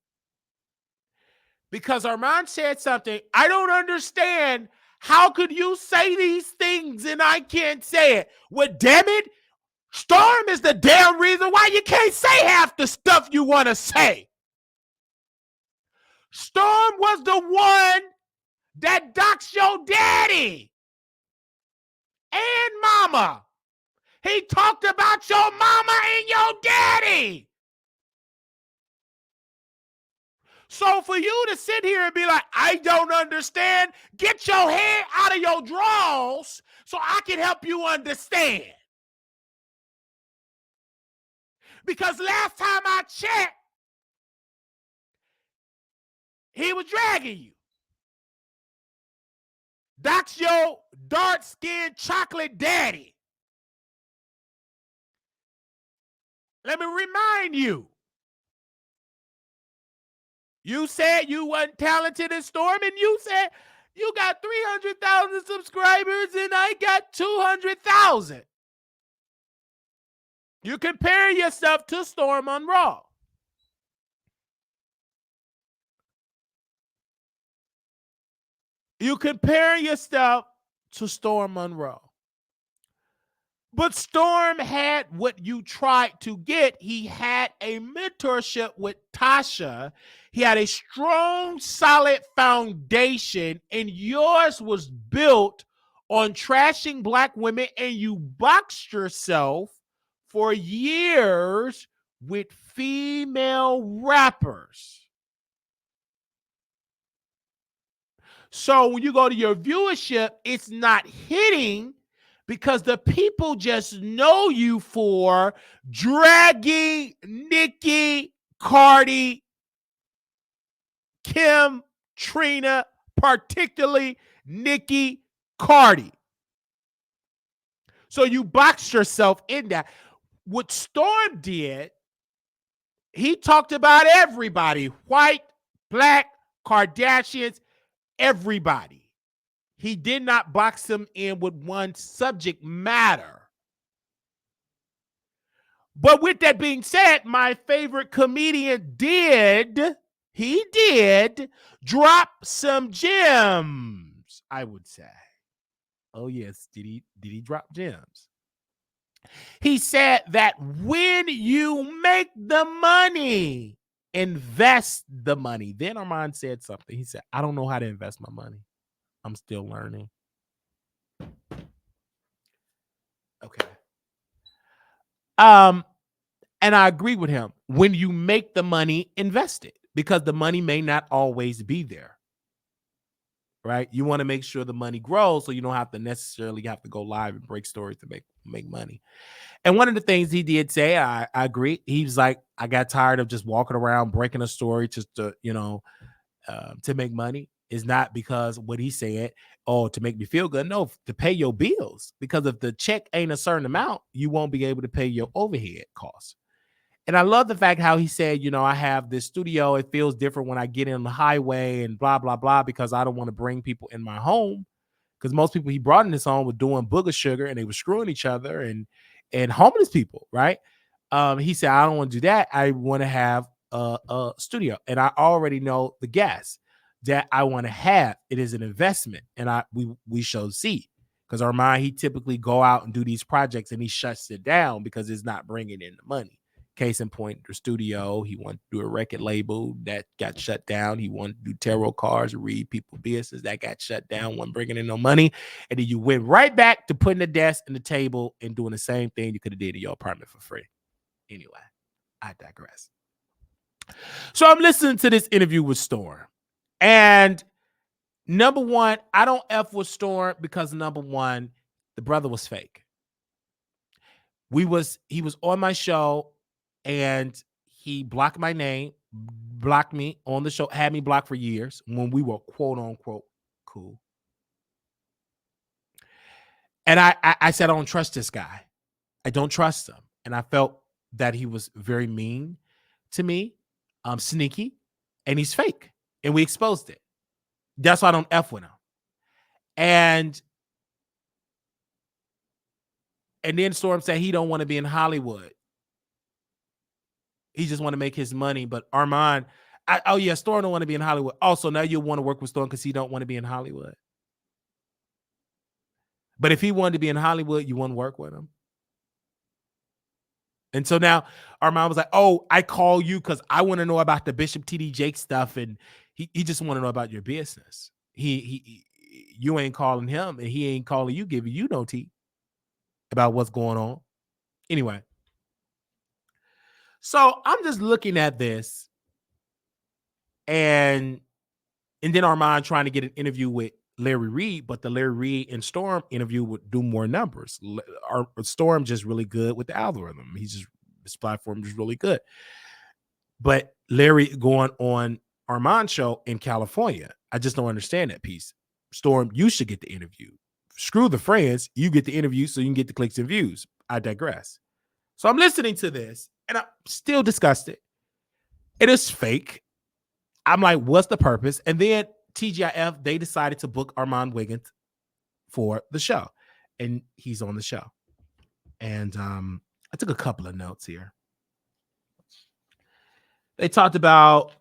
Because Armon said something, I don't understand. How could you say these things and I can't say it? Well, damn it, Storm is the damn reason why you can't say half the stuff you want to say. Storm was the one that doxed your daddy and mama. He talked about your mama and your daddy. So for you to sit here and be like, I don't understand, get your head out of your drawers so I can help you understand. Because last time I checked, he was dragging you. That's your dark-skinned chocolate daddy. Let me remind you. You said you wasn't talented in Storm, and you said you got 300,000 subscribers and I got 200,000. You compare yourself to Storm on Raw. You compare yourself to Storm Monroe. But Storm had what you tried to get. He had a mentorship with Tasha. He had a strong, solid foundation, and yours was built on trashing Black women, and you boxed yourself for years with female rappers. So when you go to your viewership, it's not hitting because the people just know you for dragging Nicki, Cardi, Kim, Trina, particularly Nicki, Cardi. So you boxed yourself in that. What Storm did, he talked about everybody, white, Black, Kardashians, everybody. He did not box them in with one subject matter. But with that being said, my favorite comedian did drop some gems, I would say. Oh, yes. Did he drop gems? He said that when you make the money, invest the money. Then Armon said something. He said, I don't know how to invest my money. I'm still learning. Okay. And I agree with him. When you make the money, invest it because the money may not always be there. Right? You want to make sure the money grows so you don't have to necessarily have to go live and break stories to make money. And one of the things he did say, I agree. He was like, I got tired of just walking around breaking a story just to, to make money. Is not because what he said, to make me feel good. No, to pay your bills. Because if the check ain't a certain amount, you won't be able to pay your overhead costs. And I love the fact how he said, I have this studio. It feels different when I get in the highway and blah, blah, blah, because I don't want to bring people in my home. Because most people he brought in his home were doing booger sugar and they were screwing each other and homeless people, right? He said, I don't want to do that. I want to have a studio. And I already know the gas that I want to have. It is an investment, and we shall see. Because Armon, he typically go out and do these projects and he shuts it down because it's not bringing in the money. Case in point, the studio, he wanted to do a record label that got shut down. He wanted to do tarot cards, read people business that got shut down, wasn't bringing in no money. And then you went right back to putting the desk and the table and doing the same thing you could have did in your apartment for free. Anyway, I digress. So I'm listening to this interview with Storm. And number one, I don't F with Storm because number one, the brother was fake. He was on my show and he blocked my name, blocked me on the show, had me blocked for years when we were quote unquote cool. And I said, I don't trust this guy. I don't trust him. And I felt that he was very mean to me, sneaky, and he's fake. And we exposed it. That's why I don't F with him. And then Storm said he don't want to be in Hollywood. He just want to make his money. But Armon, Storm don't want to be in Hollywood. Also, now you want to work with Storm because he don't want to be in Hollywood. But if he wanted to be in Hollywood, you wouldn't work with him. And so now Armon was like, oh, I call you because I want to know about the Bishop T.D. Jakes stuff. And he just want to know about your business. You ain't calling him and he ain't calling you, giving you no tea about what's going on. Anyway. So I'm just looking at this and then Armon trying to get an interview with Larry Reed, but the Larry Reed and Storm interview would do more numbers. Storm just really good with the algorithm. His platform is really good. But Larry going on Armon's show in California, I just don't understand that piece. Storm, you should get the interview. Screw the friends, you get the interview so you can get the clicks and views. I digress. So I'm listening to this and I'm still disgusted. It is fake. I'm like, what's the purpose? And then TGIF, they decided to book Arman Wiggins for the show. And he's on the show. And I took a couple of notes here. They talked about,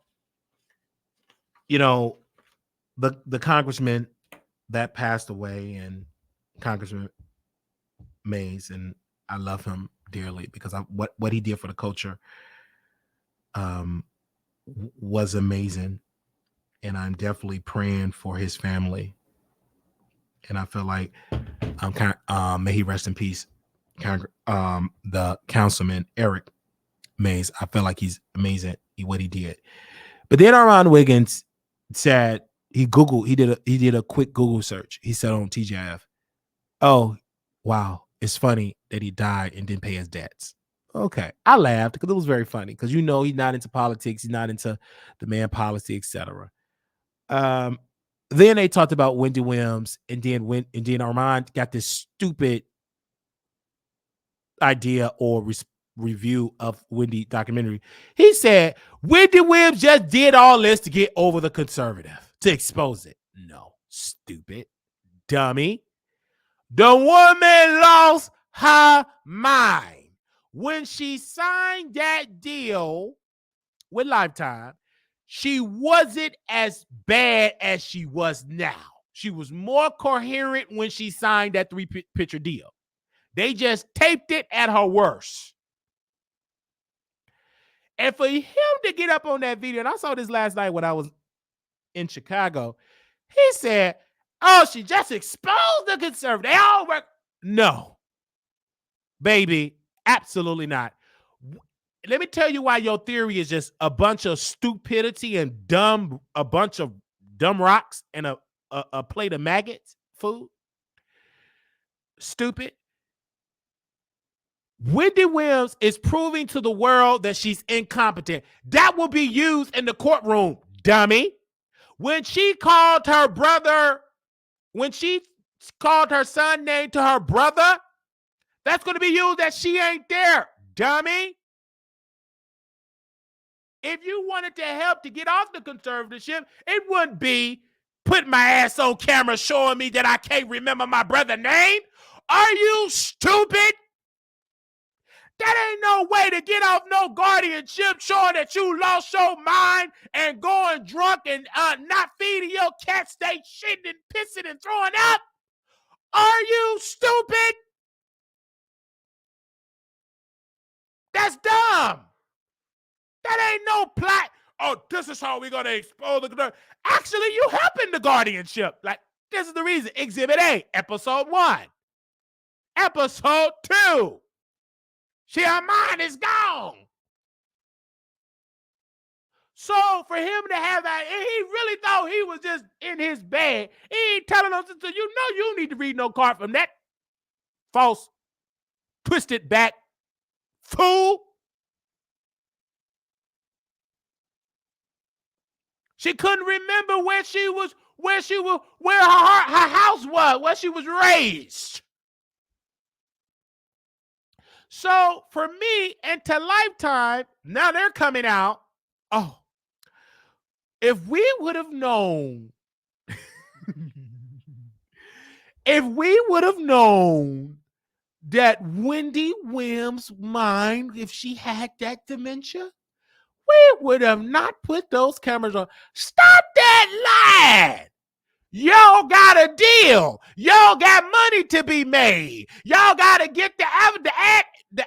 the congressman that passed away and Congressman Mays. And I love him dearly because what he did for the culture was amazing. And I'm definitely praying for his family. And I feel like may he rest in peace. The councilman Eric Mays. I feel like he's amazing what he did. But then Arman Wiggins said he did a quick Google search. He said on TGIF, oh wow, it's funny that he died and didn't pay his debts. Okay, I laughed because it was very funny because he's not into politics, he's not into the man policy, etc. Then they talked about Wendy Williams, and then Armon got this stupid idea or review of Wendy documentary. He said Wendy Williams just did all this to get over the conservative, to expose it. No, stupid dummy. The woman lost her mind when she signed that deal with Lifetime. She wasn't as bad as she was now. She was more coherent when she signed that 3-picture deal. They just taped it at her worst. And for him to get up on that video, and I saw this last night when I was in Chicago, he said, oh, she just exposed the conservative. They all work. No, baby, absolutely not. Let me tell you why your theory is just a bunch of stupidity and a bunch of dumb rocks and a plate of maggots food. Stupid. Wendy Williams is proving to the world that she's incompetent. That will be used in the courtroom, dummy. When she called her son name to her brother, that's going to be used that she ain't there, dummy. If you wanted to help to get off the conservatorship, it wouldn't be putting my ass on camera showing me that I can't remember my brother's name. Are you stupid? That ain't no way to get off no guardianship showing that you lost your mind and going drunk and not feeding your cat, stay shitting and pissing and throwing up. Are you stupid? That's dumb. That ain't no plot. Oh, this is how we're going to expose the... Actually, you helping the guardianship. Like, this is the reason. Exhibit A, episode 1. Episode 2. Her mind is gone. So for him to have that, he really thought he was just in his bed. He ain't telling us, so you know you don't need to read no card from that false, twisted back fool. She couldn't remember where her house was, where she was raised. So for me, into Lifetime, now they're coming out. Oh, if we would have known, that Wendy Williams' mind, if she had that dementia, we would have not put those cameras on. Stop that lie. Y'all got a deal. Y'all got money to be made. Y'all got to get the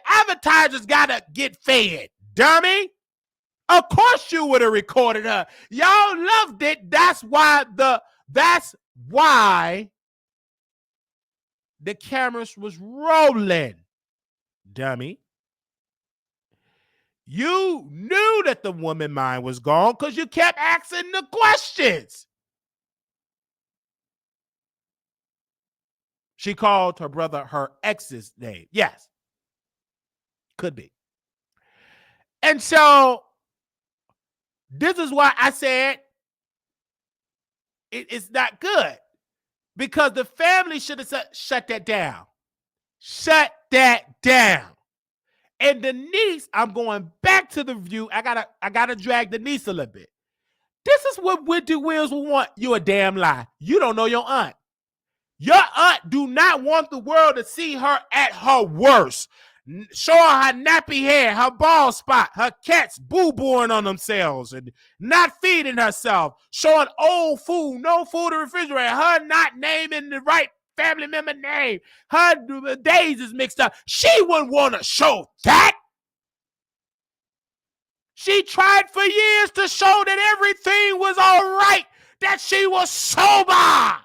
advertisers got to get fed. Dummy. Of course you would have recorded her. Y'all loved it. That's why the cameras was rolling. Dummy. You knew that the woman mind was gone because you kept asking the questions. She called her brother her ex's name. Yes. Could be. And so this is why I said it's not good. Because the family should have said, shut that down. Shut that down. And the niece, I'm going back to the view. I gotta drag the niece a little bit. This is what Wendy Williams will want. You a damn lie. You don't know your aunt. Your aunt do not want the world to see her at her worst. Showing her nappy hair, her bald spot, her cats boo-booing on themselves and not feeding herself. Showing old food, no food in the refrigerator. Her not naming the right family member name. Her days is mixed up. She wouldn't want to show that. She tried for years to show that everything was all right, that she was sober.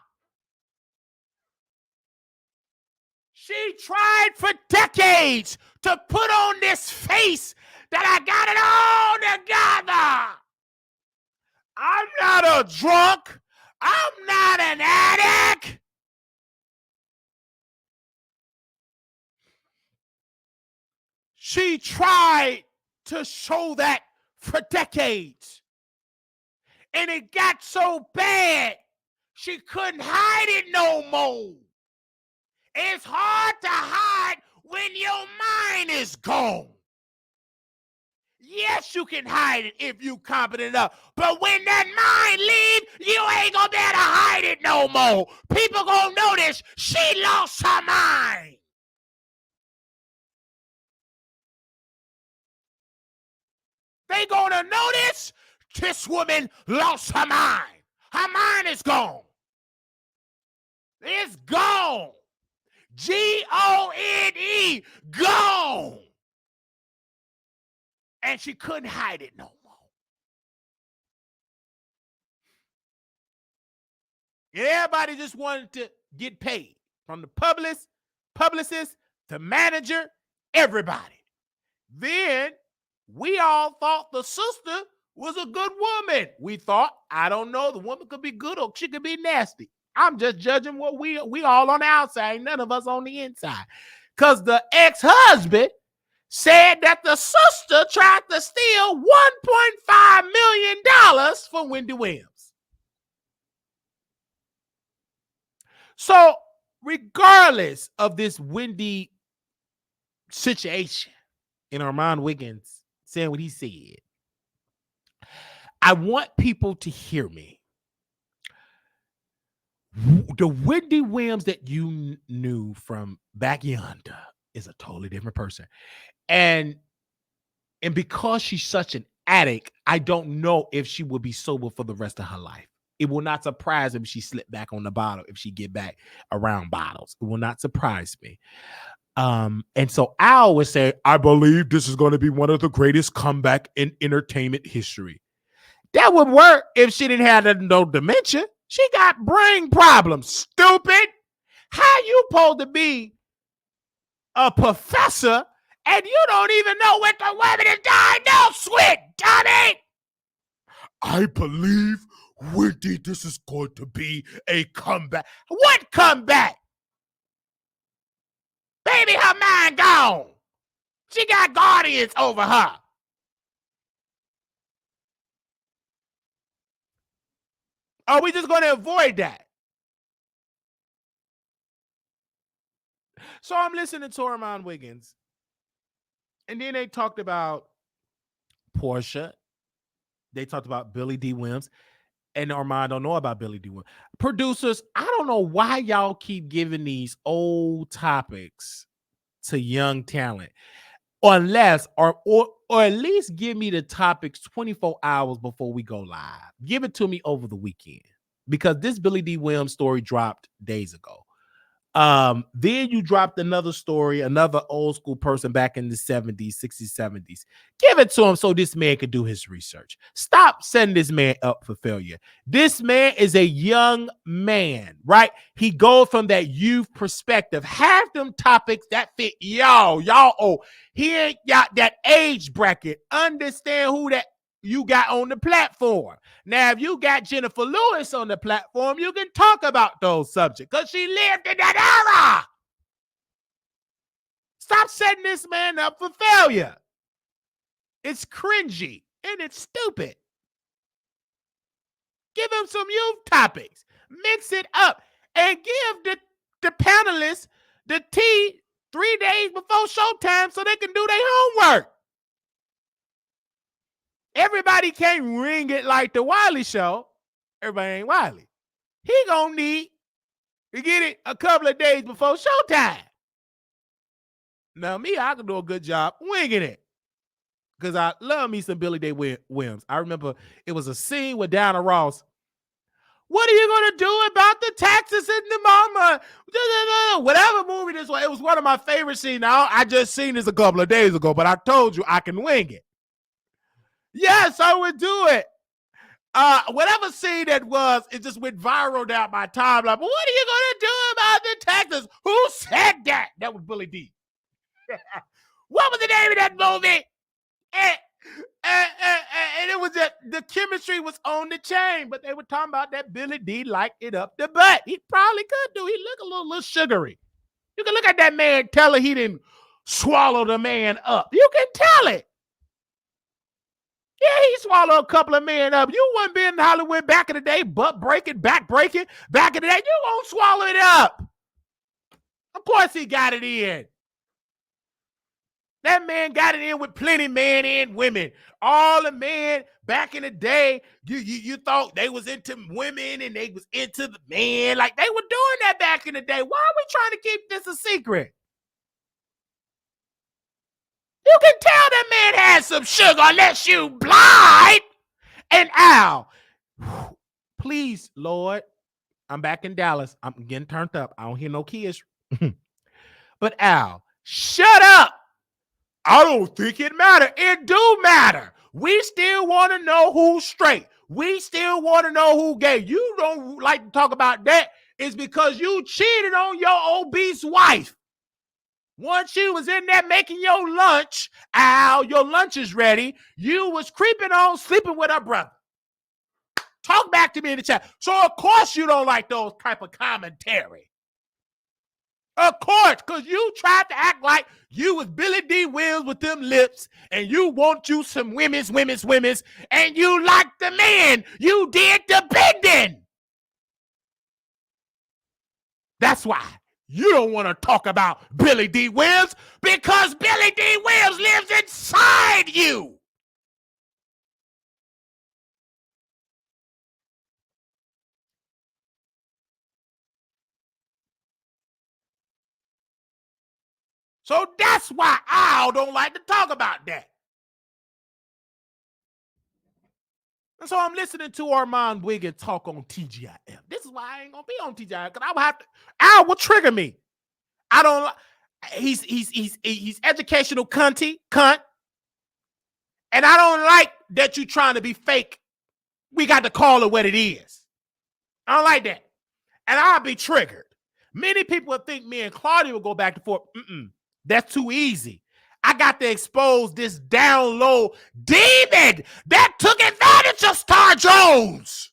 She tried for decades to put on this face that I got it all together. I'm not a drunk. I'm not an addict. She tried to show that for decades. And it got so bad, she couldn't hide it no more. It's hard to hide when your mind is gone. Yes, you can hide it if you competent enough. But when that mind leaves, you ain't gonna be able to hide it no more. People gonna notice she lost her mind. They gonna notice this woman lost her mind. Her mind is gone. It's gone. Gone. Gone. And she couldn't hide it no more. Everybody just wanted to get paid. From the publicist, the manager, everybody. Then we all thought the sister was a good woman. We thought, I don't know, the woman could be good or she could be nasty. I'm just judging what we all on the outside, none of us on the inside. Because the ex-husband said that the sister tried to steal $1.5 million from Wendy Williams. So regardless of this Wendy situation and Arman Wiggins saying what he said, I want people to hear me. The Wendy Williams that you knew from back yonder is a totally different person. And because she's such an addict, I don't know if she will be sober for the rest of her life. It will not surprise me if she slip back on the bottle, if she get back around bottles. It will not surprise me. And so Al would say, I believe this is going to be one of the greatest comeback in entertainment history. That would work if she didn't have no dementia. She got brain problems, stupid. How you supposed to be a professor and you don't even know what the woman is diagnosed with, dummy? I believe, Wendy, this is going to be a comeback. What comeback? Baby, her mind gone. She got guardians over her. Are we just going to avoid that? So I'm listening to Arman Wiggins. And then they talked about Portia. They talked about Billy D. Williams. And Armand don't know about Billy D. Williams. Producers, I don't know why y'all keep giving these old topics to young talent. Unless, or at least give me the topics 24 hours before we go live. Give it to me over the weekend. Because this Billy D. Williams story dropped days ago. Then you dropped another story, another old school person back in the 70s, 60s, 70s. Give it to him so this man could do his research. Stop setting this man up for failure. This man is a young man, right? He goes from that youth perspective. Have them topics that fit y'all. Oh, he ain't got that age bracket. Understand who that you got on the platform. Now, if you got Jennifer Lewis on the platform, you can talk about those subjects because she lived in that era. Stop setting this man up for failure. It's cringy and it's stupid. Give him some youth topics. Mix it up and give the panelists the tea 3 days before showtime so they can do their homework. Everybody can't ring it like the Wiley Show. Everybody ain't Wiley. He gonna need to get it a couple of days before showtime. Now, me, I can do a good job winging it because I love me some Billy D. Williams. I remember it was a scene with Diana Ross. What are you gonna do about the taxes in the mama? Whatever movie this was, it was one of my favorite scenes. Now, I just seen this a couple of days ago, but I told you I can wing it. Yes, I would do it. Whatever scene that was, it just went viral down my timeline. But what are you gonna do about the taxes? Who said that? That was Billy D. What was the name of that movie? And it was just the chemistry was on the chain, but they were talking about that Billy D liked it up the butt. He probably could do. He looked a little sugary. You can look at that man, tell her he didn't swallow the man up. You can tell it. Yeah, he swallowed a couple of men up. You wouldn't be in Hollywood back in the day, butt breaking, back breaking, back in the day. You won't swallow it up. Of course he got it in. That man got it in with plenty men and women. All the men back in the day, you thought they was into women and they was into the men. Like they were doing that back in the day. Why are we trying to keep this a secret? You can tell that man has some sugar unless you blind. And Al, please, Lord, I'm back in Dallas. I'm getting turned up. I don't hear no kids. But Al, shut up. I don't think it matters. It do matter. We still want to know who's straight. We still want to know who gay. You don't like to talk about that. It's because you cheated on your obese wife. Once she was in there making your lunch, Al, your lunch is ready. You was creeping on, sleeping with her brother. Talk back to me in the chat. So, of course, you don't like those type of commentary. Of course, because you tried to act like you was Billy D. Williams with them lips, and you want you some women's, and you like the men. You did the bending. That's why you don't want to talk about Billy D. Williams, because Billy D. Williams lives inside you. So that's why I don't like to talk about that. And so I'm listening to Arman Wiggins talk on TGIF. This is why I ain't gonna be on TGIF, because I would have to. Al will trigger me. I don't. He's educational cunt, and I don't like that you trying to be fake. We got to call it what it is. I don't like that, and I'll be triggered. Many people would think me and Claudia will go back and forth. That's too easy. I got to expose this down low demon that took advantage of Star Jones.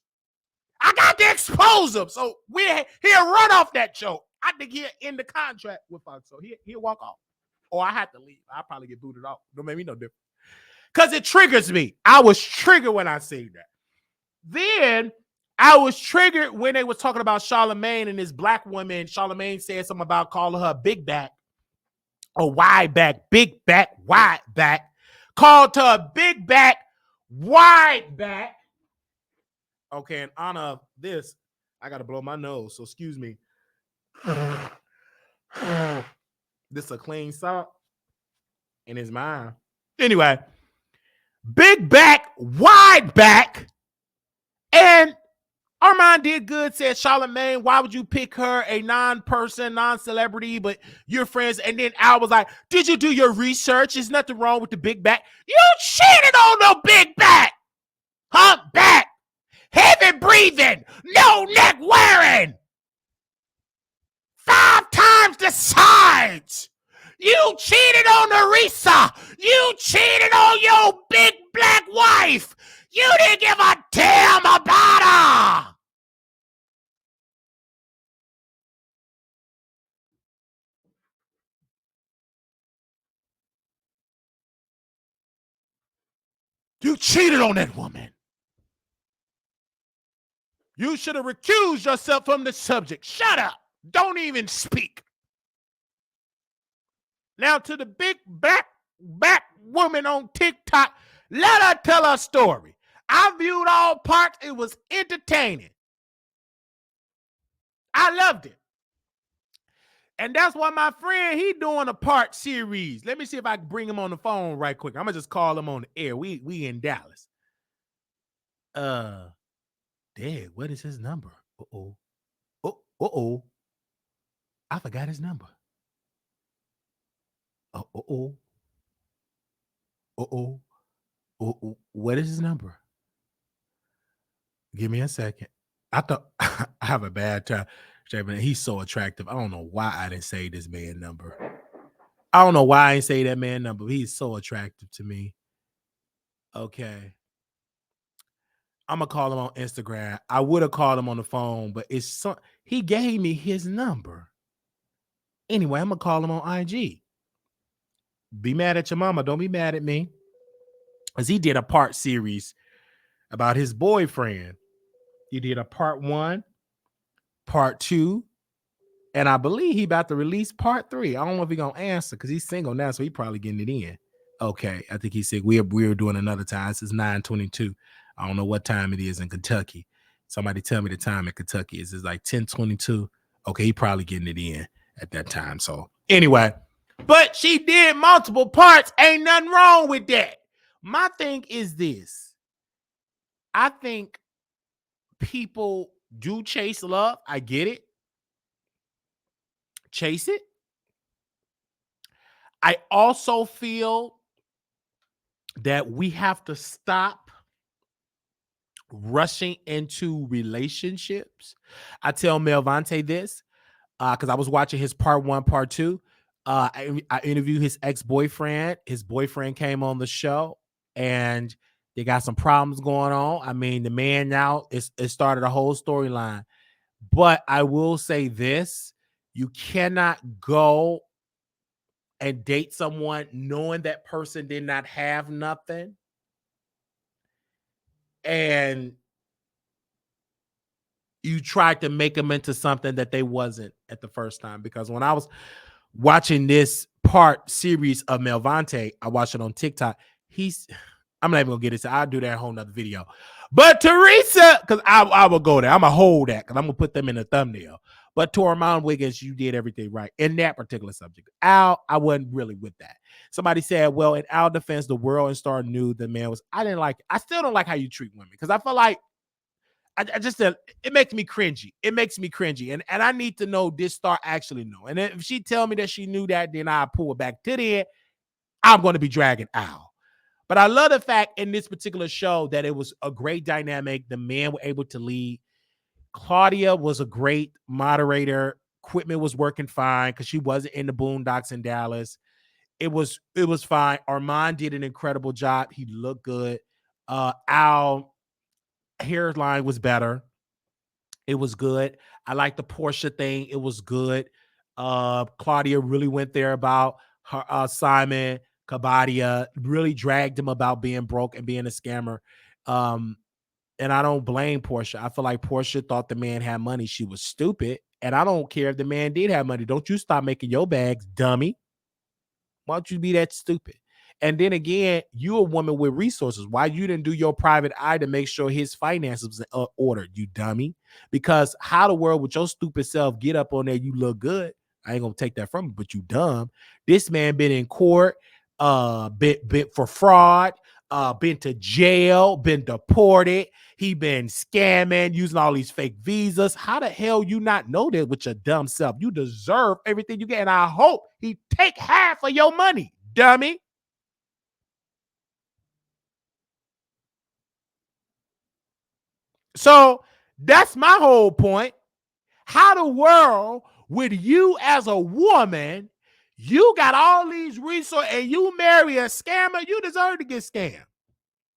I got to expose him. So he'll run off that show. I think he'll end the contract with Fox. So he'll walk off. Or I have to leave. I'll probably get booted off. Don't make me no difference. Because it triggers me. I was triggered when I see that. Then I was triggered when they was talking about Charlamagne and this black woman. Charlamagne said something about calling her big back. A wide back, big back, wide back. Called her a big back, wide back. Okay, in honor of this, I got to blow my nose, so excuse me. This is a clean sock, and it's mine. Anyway, big back, wide back, and Armon did good, said Charlamagne, why would you pick her, a non-person, non-celebrity, but you're friends? And then Al was like, did you do your research? There's nothing wrong with the big back. You cheated on the big back. Hump back. Heavy breathing. No neck wearing. 5 times the size. You cheated on Arisa. You cheated on your big black wife. You didn't give a damn about her. You cheated on that woman. You should have recused yourself from the subject. Shut up. Don't even speak. Now to the big back woman on TikTok, let her tell her story. I viewed all parts. It was entertaining. I loved it. And that's why my friend, he doing a part series. Let me see if I can bring him on the phone right quick. I'm going to just call him on the air. We in Dallas. Dad, what is his number? Uh-oh. I forgot his number. Uh-oh. What is his number? Give me a second. I thought I have a bad time. He's so attractive. I don't know why I didn't say this man number. I don't know why I didn't say that man number. He's so attractive to me. Okay. I'm going to call him on Instagram. I would have called him on the phone, but he gave me his number. Anyway, I'm going to call him on IG. Be mad at your mama. Don't be mad at me. Because he did a part series about his boyfriend. He did a part 1, part 2, and I believe he about to release part 3. I don't know if he's going to answer because he's single now, so he probably getting it in. Okay, I think he said we're doing another time. This is 9:22. I don't know what time it is in Kentucky. Somebody tell me the time in Kentucky. It's like 10:22. Okay, he probably getting it in at that time. So anyway, but she did multiple parts. Ain't nothing wrong with that. My thing is this. I think people do chase love. I get it. Chase it. I also feel that we have to stop rushing into relationships. I tell Melvante this because I was watching his part 1, part 2. I interviewed his ex-boyfriend. His boyfriend came on the show and they got some problems going on. I mean, the man now, it started a whole storyline. But I will say this, you cannot go and date someone knowing that person did not have nothing and you tried to make them into something that they wasn't at the first time. Because when I was watching this part series of Melvante, I watched it on TikTok. I'm not even gonna get it. I'll do that whole nother video. But Teresa, because I will go there. I'm gonna hold that because I'm gonna put them in the thumbnail. But to Arman Wiggins, you did everything right in that particular subject. Al, I wasn't really with that. somebody said, well, in our defense, the world and Star knew the man was. I didn't like it. I still don't like how you treat women because I feel like I just said it makes me cringy. It makes me cringy. And I need to know this Star actually know. And if she tell me that she knew that, then I pull it back to the end. I'm going to be dragging Al. But I love the fact in this particular show that it was a great dynamic. The men were able to lead. Claudia was a great moderator. Equipment was working fine because she wasn't in the boondocks in Dallas. It was fine. Armon did an incredible job. He looked good. Al hairline was better. It was good. I like the Portia thing. It was good. Claudia really went there about her Simon Kabadia, really dragged him about being broke and being a scammer. And I don't blame Portia. I feel like Portia thought the man had money. She was stupid. And I don't care if the man did have money. Don't you stop making your bags, dummy. Why don't you be that stupid? And then again, you a woman with resources. Why you didn't do your private eye to make sure his finances was ordered, you dummy? Because how the world with your stupid self get up on there, you look good. I ain't gonna take that from you, but you dumb. This man been in court, been for fraud, been to jail, been deported. He been scamming, using all these fake visas. How the hell you not know that with your dumb self? You deserve everything you get, and I hope he take half of your money, dummy. So that's my whole point. How the world with you as a woman, you got all these resources and you marry a scammer, you deserve to get scammed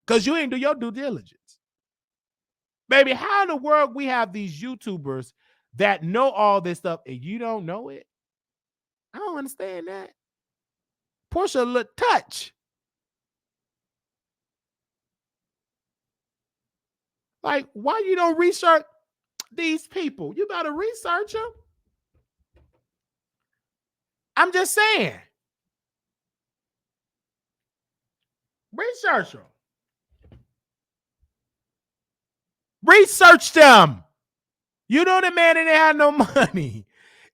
because you ain't do your due diligence. Baby, how in the world we have these YouTubers that know all this stuff and you don't know it? I don't understand that. Portia look touch. Like, why you don't research these people? You better research them. I'm just saying. Research them. Research them. You know the man didn't have no money.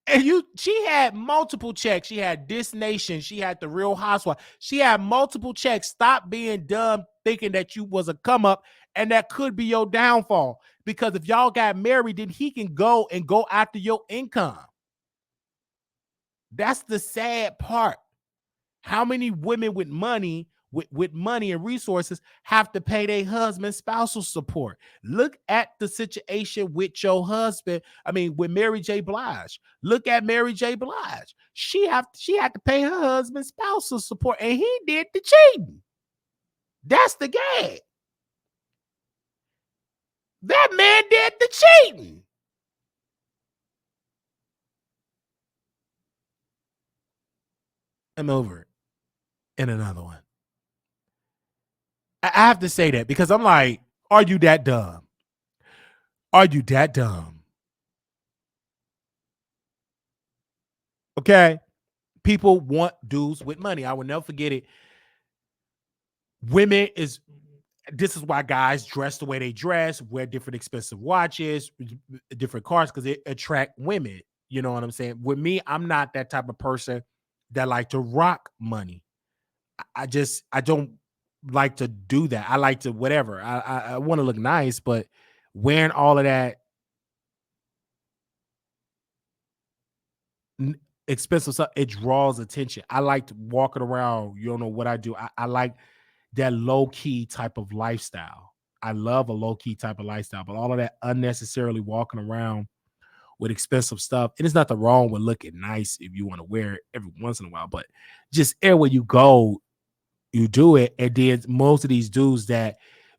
And she had multiple checks. She had This Nation. She had The Real Housewife. She had multiple checks. Stop being dumb thinking that you was a come up and that could be your downfall. Because if y'all got married, then he can go after your income. That's the sad part. How many women with money, with money and resources have to pay their husband spousal support? Look at the situation with your husband. I mean, with Mary J. Blige. Look at Mary J. Blige. She had to pay her husband spousal support, and he did the cheating. That's the gag. That man did the cheating. I'm over it. And another one. I have to say that because I'm like, are you that dumb? Are you that dumb? Okay. People want dudes with money. I will never forget it. This is why guys dress the way they dress, wear different expensive watches, different cars, because it attract women. You know what I'm saying? With me, I'm not that type of person that like to rock money. I don't like to do that. I like to whatever. I want to look nice, but wearing all of that expensive stuff, it draws attention. I like walking around. You don't know what I do. I like that low key type of lifestyle. I love a low key type of lifestyle, but all of that unnecessarily walking around with expensive stuff. And there's nothing wrong with looking nice if you want to wear it every once in a while, but just everywhere you go, you do it. And then most of these dudes that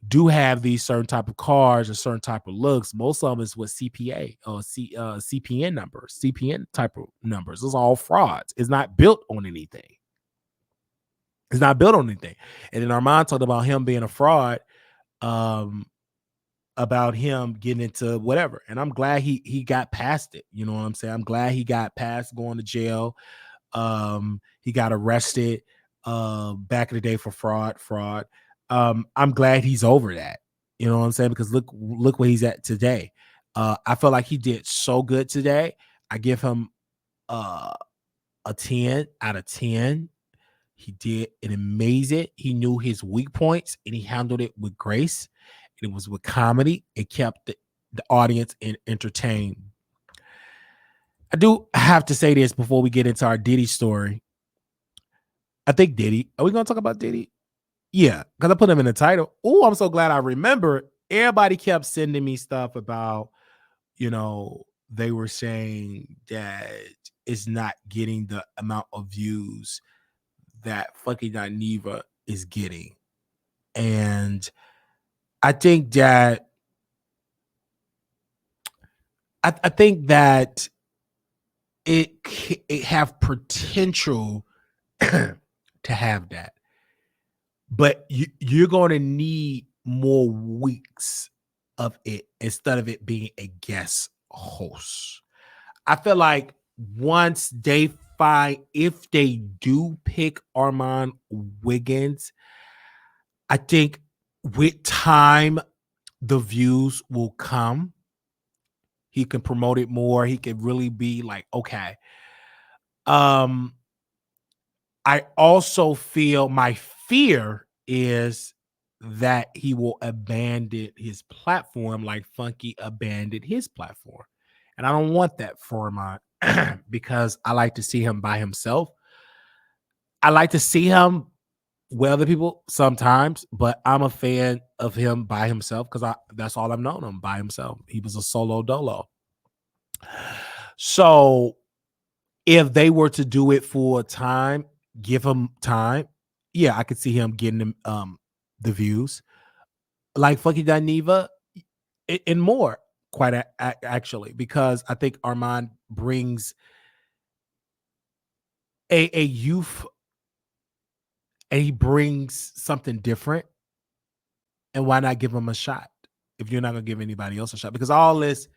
do have these certain type of cars or certain type of looks, most of them is with CPA or CPN numbers, CPN type of numbers. It's all frauds. It's not built on anything. It's not built on anything. And then Armand talked about him being a fraud, about him getting into whatever. And I'm glad he got past it. You know what I'm saying? I'm glad he got past going to jail. He got arrested back in the day for fraud. I'm glad he's over that. You know what I'm saying? Because look where he's at today. I feel like he did so good today. I give him a 10 out of 10. He did an amazing. He knew his weak points and he handled it with grace. And it was with comedy. It kept the audience entertained. I do have to say this before we get into our Diddy story. I think Diddy. Are we going to talk about Diddy? Yeah, because I put him in the title. Oh, I'm so glad I remember. Everybody kept sending me stuff about, they were saying that it's not getting the amount of views that Funky Dineva is getting. And I think that I think that it have potential to have that. But you're going to need more weeks of it instead of it being a guest host. I feel like once they if they do pick Arman Wiggins, I think with time, the views will come. He can promote it more. He can really be like, okay. I also feel my fear is that he will abandon his platform like Funky abandoned his platform. And I don't want that for him because I like to see him by himself. I like to see him with other people sometimes, but I'm a fan of him by himself because that's all I've known him, by himself. He was a solo dolo. So if they were to do it full time, give him time, yeah, I could see him getting the views like Funky Dineva and more, quite actually, because I think Armand brings a youth and he brings something different. And why not give him a shot if you're not gonna give anybody else a shot? Because all this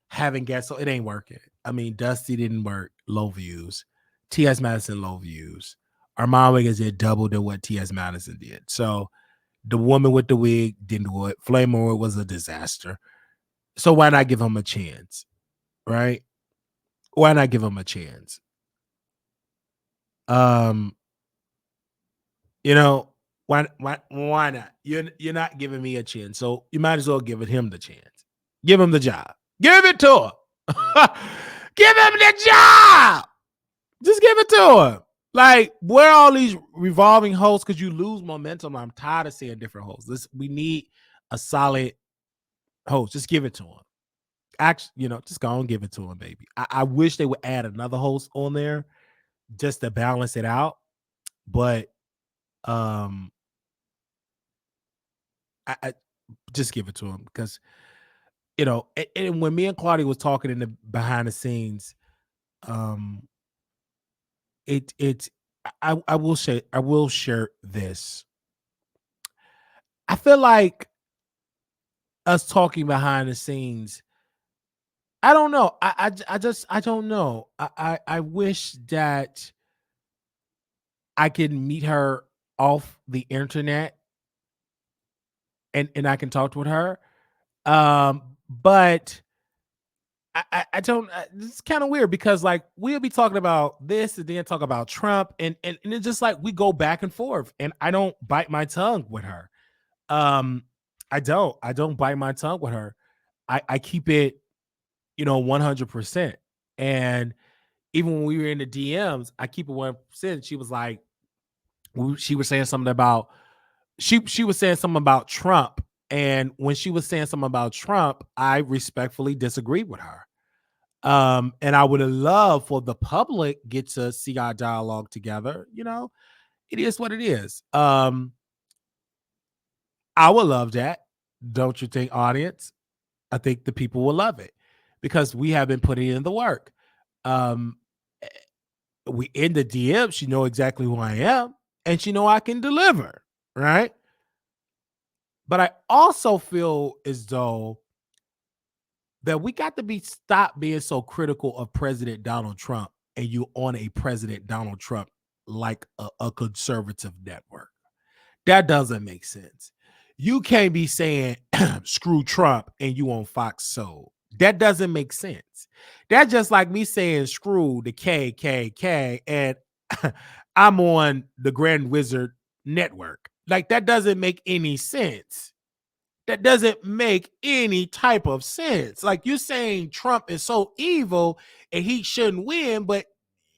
having guests, so it ain't working. I mean, Dusty didn't work, low views. T.S. Madison, low views. Armon Wiggins did double than what T.S. Madison did. So the woman with the wig didn't do it. Flame was a disaster. So why not give him a chance? Right? Why not give him a chance? Why not? You're not giving me a chance. So you might as well give him the chance. Give him the job. Give it to him. Give him the job. Just give it to him. Like, where are all these revolving hosts? Because you lose momentum. I'm tired of seeing different hosts. We need a solid host. Just give it to him. Actually, just go and give it to him, baby. I wish they would add another host on there just to balance it out. But I just give it to him because, and when me and Claudia was talking in the behind the scenes, I will share this. I feel like us talking behind the scenes, I don't know. I don't know. I wish that I could meet her off the internet and I can talk with her. But I don't. It's kind of weird because like we'll be talking about this and then talk about Trump and it's just like we go back and forth and I don't bite my tongue with her. I don't bite my tongue with her. I keep it, 100%. And even when we were in the DMs, I keep it 1%. She was like, she was saying something about she was saying something about Trump. And when she was saying something about Trump, I respectfully disagreed with her. And I would have loved for the public get to see our dialogue together. It is what it is. I would love that. Don't you think, audience? I think the people will love it because we have been putting in the work. We in the DM, she know exactly who I am and she know I can deliver, right? But I also feel as though that we got to stop being so critical of President Donald Trump and you on a President Donald Trump like a conservative network. That doesn't make sense. You can't be saying screw Trump and you on Fox Soul. That doesn't make sense. That's just like me saying screw the KKK and I'm on the Grand Wizard Network. Like, that doesn't make any sense. That doesn't make any type of sense. Like, you're saying Trump is so evil and he shouldn't win, but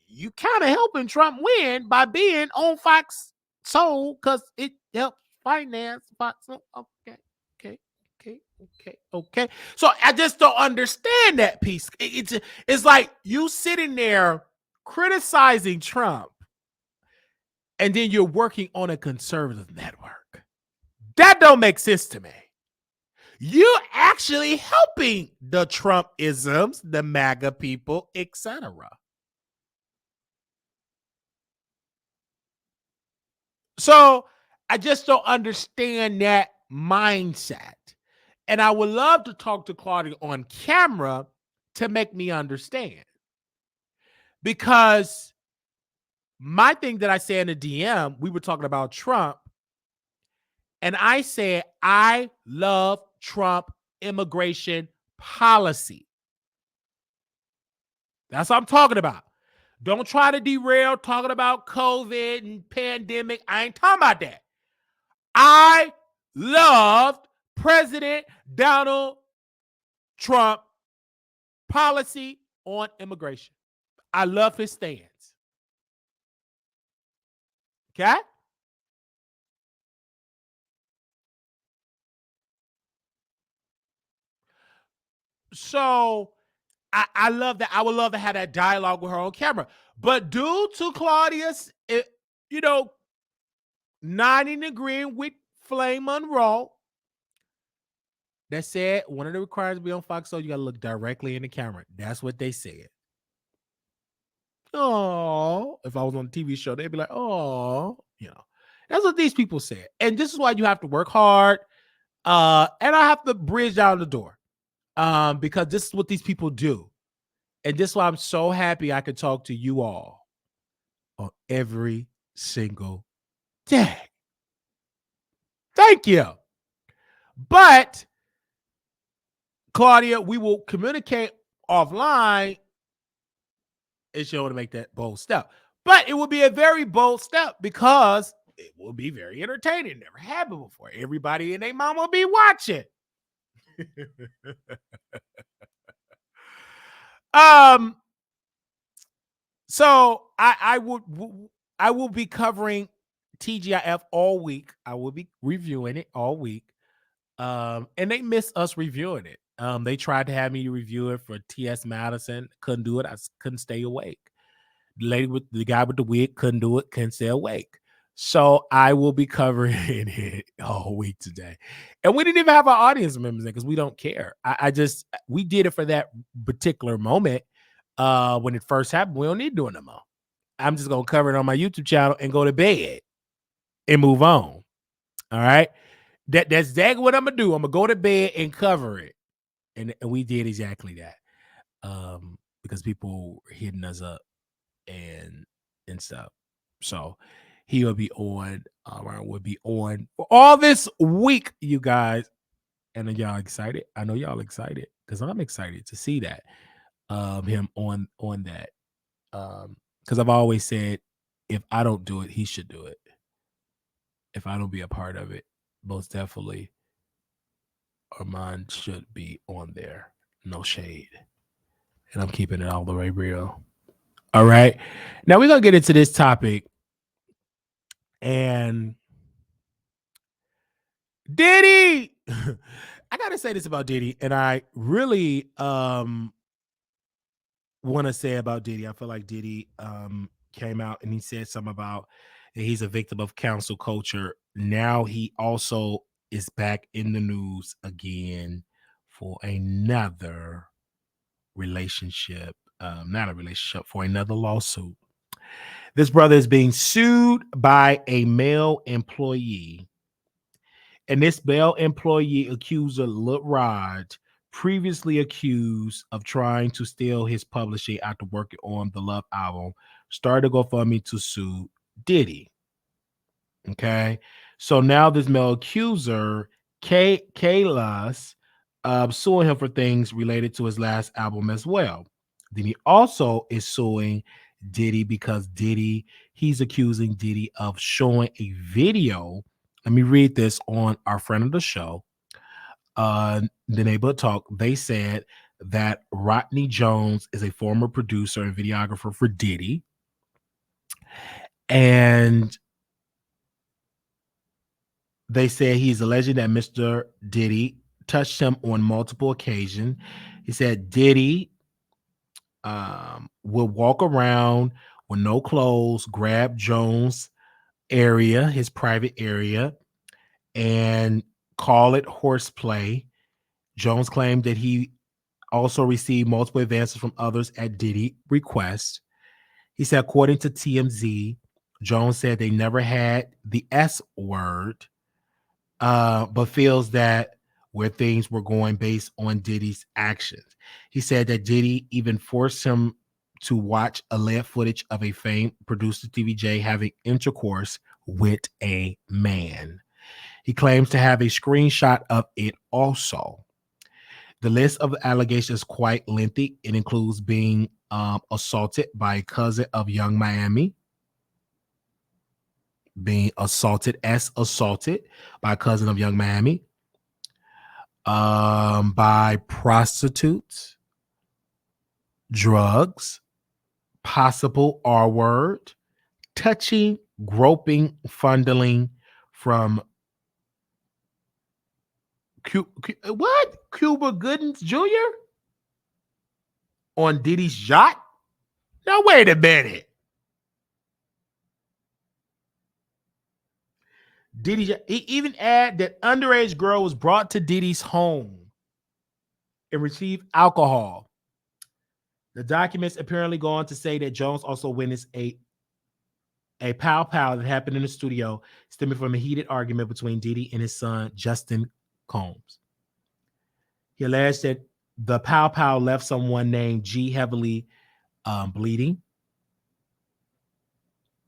you kind of helping Trump win by being on Fox Soul because it helps finance Fox Soul. Okay. So I just don't understand that piece. It's like you sitting there criticizing Trump and then you're working on a conservative network. That don't make sense to me. You're actually helping the Trumpisms, the MAGA people, etc. So I just don't understand that mindset. And I would love to talk to Claudia on camera to make me understand. Because my thing that I said in the DM, we were talking about Trump. And I said, I love Trump immigration policy. That's what I'm talking about. Don't try to derail talking about COVID and pandemic. I ain't talking about that. I loved President Donald Trump policy on immigration. I love his stance. Okay? So I love that. I would love to have that dialogue with her on camera. But due to Claudia's, not in agreeing with Flame Monroe, that said one of the requirements to be on Fox Soul, you got to look directly in the camera. That's what they said. Oh, if I was on a TV show, they'd be like, oh, that's what these people said. And this is why you have to work hard. And I have to bridge down the door because this is what these people do. And this is why I'm so happy I could talk to you all on every single day. Thank you. But, Claudia, we will communicate offline if you want to make that bold step. But it will be a very bold step because it will be very entertaining. Never happened before. Everybody and their mom will be watching. So I will be covering TGIF all week. I will be reviewing it all week. And they miss us reviewing it. They tried to have me review it for T.S. Madison. Couldn't do it. I couldn't stay awake. The guy with the wig couldn't do it. Couldn't stay awake. So I will be covering it all week today. And we didn't even have our audience members in because we don't care. We did it for that particular moment when it first happened. We don't need to do it no more. I'm just going to cover it on my YouTube channel and go to bed and move on. All right. That's exactly what I'm going to do. I'm going to go to bed and cover it. And we did exactly that because people were hitting us up and stuff. So he will be on. Arman will be on for all this week, you guys. And are y'all excited? I know y'all excited because I'm excited to see that him on that. Because I've always said if I don't do it, he should do it. If I don't be a part of it, most definitely Arman should be on there. No shade. And I'm keeping it all the way real. All right. Now we're going to get into this topic. And Diddy, I got to say this about Diddy. And I really want to say about Diddy. I feel like Diddy came out and he said something about he's a victim of cancel culture. Now he also is back in the news again for another relationship, not a relationship, for another lawsuit. This brother is being sued by a male employee. And this male employee accuser, Lil Rod, previously accused of trying to steal his publishing after working on the Love album, started a GoFundMe to sue Diddy. Okay. So now this male accuser, Kayla's, suing him for things related to his last album as well. Then he also is suing Diddy because Diddy, he's accusing Diddy of showing a video. Let me read this on our friend of the show, the Neighborhood Talk. They said that Rodney Jones is a former producer and videographer for Diddy. And they said he's alleging that Mr. Diddy touched him on multiple occasions. He said Diddy would walk around with no clothes, grab Jones' area, his private area, and call it horseplay. Jones claimed that he also received multiple advances from others at Diddy request. He said, according to TMZ, Jones said they never had the S word, but feels that where things were going based on Diddy's actions. He said that Diddy even forced him to watch alleged footage of a famed producer TVJ having intercourse with a man. He claims to have a screenshot of it also. The list of allegations is quite lengthy. It includes being assaulted by a cousin of Young Miami, being assaulted by a cousin of Young Miami, by prostitutes, drugs, possible R word, touching, groping, fondling from Cuba Goodings Jr. on Diddy's yacht? Now wait a minute. Diddy, he even add that underage girl was brought to Diddy's home and received alcohol. The documents apparently go on to say that Jones also witnessed a pow that happened in the studio stemming from a heated argument between Diddy and his son, Justin Combs. He alleged that the pow left someone named G heavily bleeding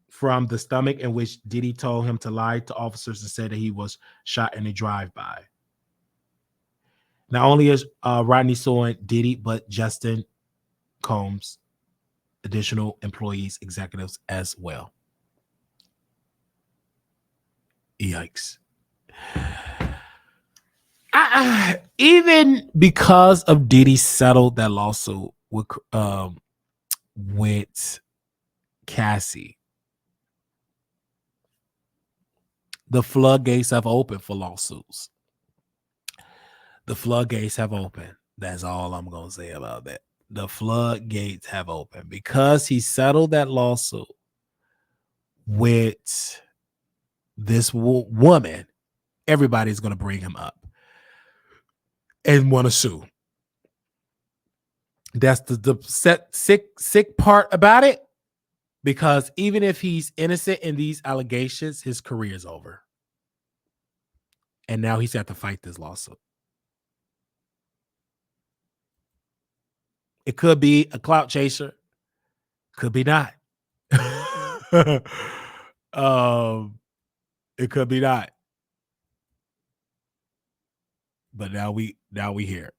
from the stomach, in which Diddy told him to lie to officers and said that he was shot in a drive-by. Not only is Rodney suing Diddy, but Justin Combs, additional employees, executives as well. Yikes. Even because of Diddy settled that lawsuit with Cassie, the floodgates have opened for lawsuits. The floodgates have opened. That's all I'm going to say about that. The floodgates have opened because he settled that lawsuit with this woman. Everybody's going to bring him up and want to sue. That's the sick part about it, because even if he's innocent in these allegations, his career is over. And now he's had to fight this lawsuit. It could be a clout chaser, could be not. It could be not. But now we hear.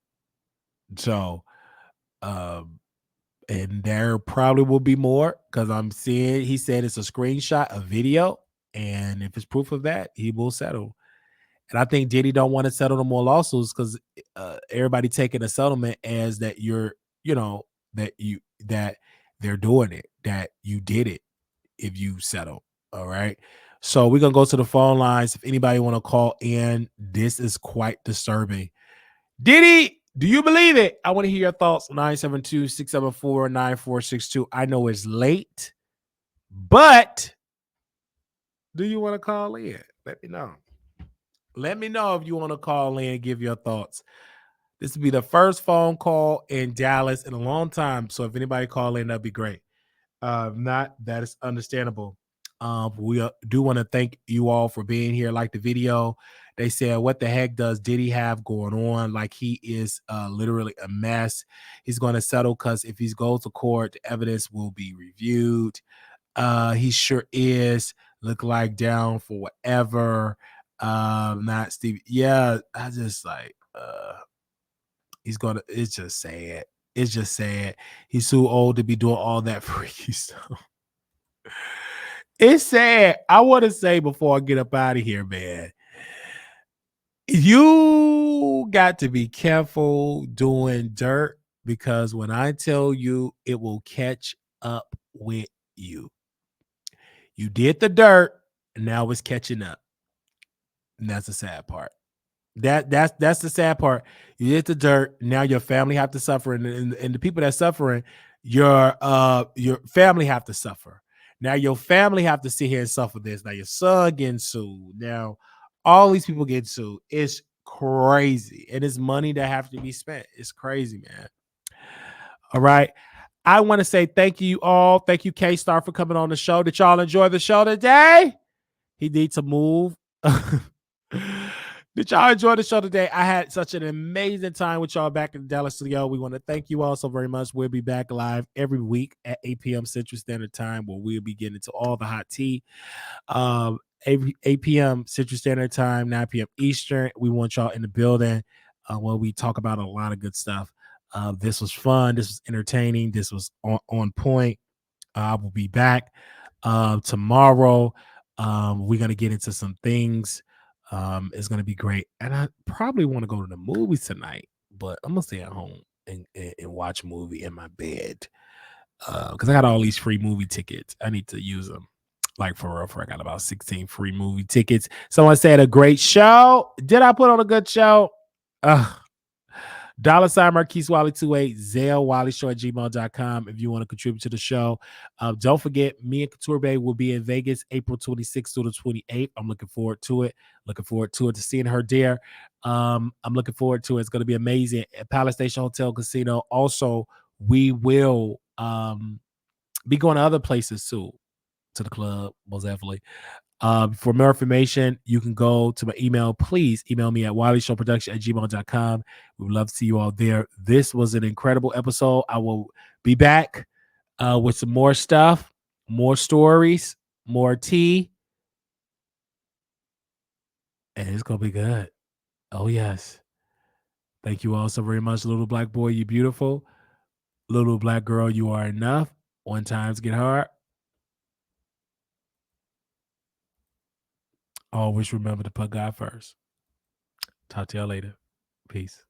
So, and there probably will be more, because I'm seeing, he said it's a screenshot, a video, and if it's proof of that, he will settle. And I think Diddy don't want to settle no more lawsuits, because everybody taking a settlement as that that they're doing it, that you did it if you settle. All right. So we're going to go to the phone lines. If anybody want to call in, this is quite disturbing. Diddy, do you believe it? I want to hear your thoughts. 972-674-9462. I know it's late, but do you want to call in? Let me know. Let me know if you want to call in and give your thoughts. This will be the first phone call in Dallas in a long time. So if anybody call in, that'd be great. If not, that is understandable. We do want to thank you all for being here. Like the video, they said, what the heck does Diddy have going on? Like, he is literally a mess. He's going to settle because if he goes to court, the evidence will be reviewed. He sure is. Look like down for whatever. Not Steve. Yeah, I just like he's gonna, it's just sad. It's just sad. He's too old to be doing all that freaky stuff. It's sad. I want to say before I get up out of here, man, you got to be careful doing dirt because when I tell you it will catch up with you. You did the dirt, and now it's catching up. And that's the sad part. That's the sad part. You did the dirt. Now your family have to suffer, and the people that suffering, your family have to suffer. Now your family have to sit here and suffer this. Now your son getting sued. Now all these people get sued. It's crazy, and it's money that have to be spent. It's crazy, man. All right. I want to say thank you all. Thank you, K Star, for coming on the show. Did y'all enjoy the show today? He needs to move. Did y'all enjoy the show today? I had such an amazing time with y'all back in the Dallas studio. We want to thank you all so very much. We'll be back live every week at 8 p.m. Central Standard Time, where we'll be getting into all the hot tea. 8 p.m. Central Standard Time, 9 p.m. Eastern. We want y'all in the building where we talk about a lot of good stuff. This was fun. This was entertaining. This was on point. I will be back tomorrow. We're going to get into some things. It's going to be great. And I probably want to go to the movies tonight, but I'm going to stay at home and watch a movie in my bed because I got all these free movie tickets. I need to use them. Like for real, I got about 16 free movie tickets. Someone said a great show. Did I put on a good show? $ Marquise Wiley 28 Zelle Wiley Show at gmail.com if you want to contribute to the show. Don't forget, me and Couture Bay will be in Vegas April 26th through the 28th. I'm looking forward to it. To seeing her there. I'm looking forward to it. It's going to be amazing at Palace Station Hotel Casino. Also, we will be going to other places too, to the club, most definitely. For more information, you can go to my email. Please email me at wileyshowproduction@gmail.com. We would love to see you all there. This was an incredible episode. I will be back with some more stuff, more stories, more tea. And it's going to be good. Oh, yes. Thank you all so very much. Little black boy, you beautiful. Little black girl, you are enough. When times get hard, always remember to put God first. Talk to y'all later. Peace.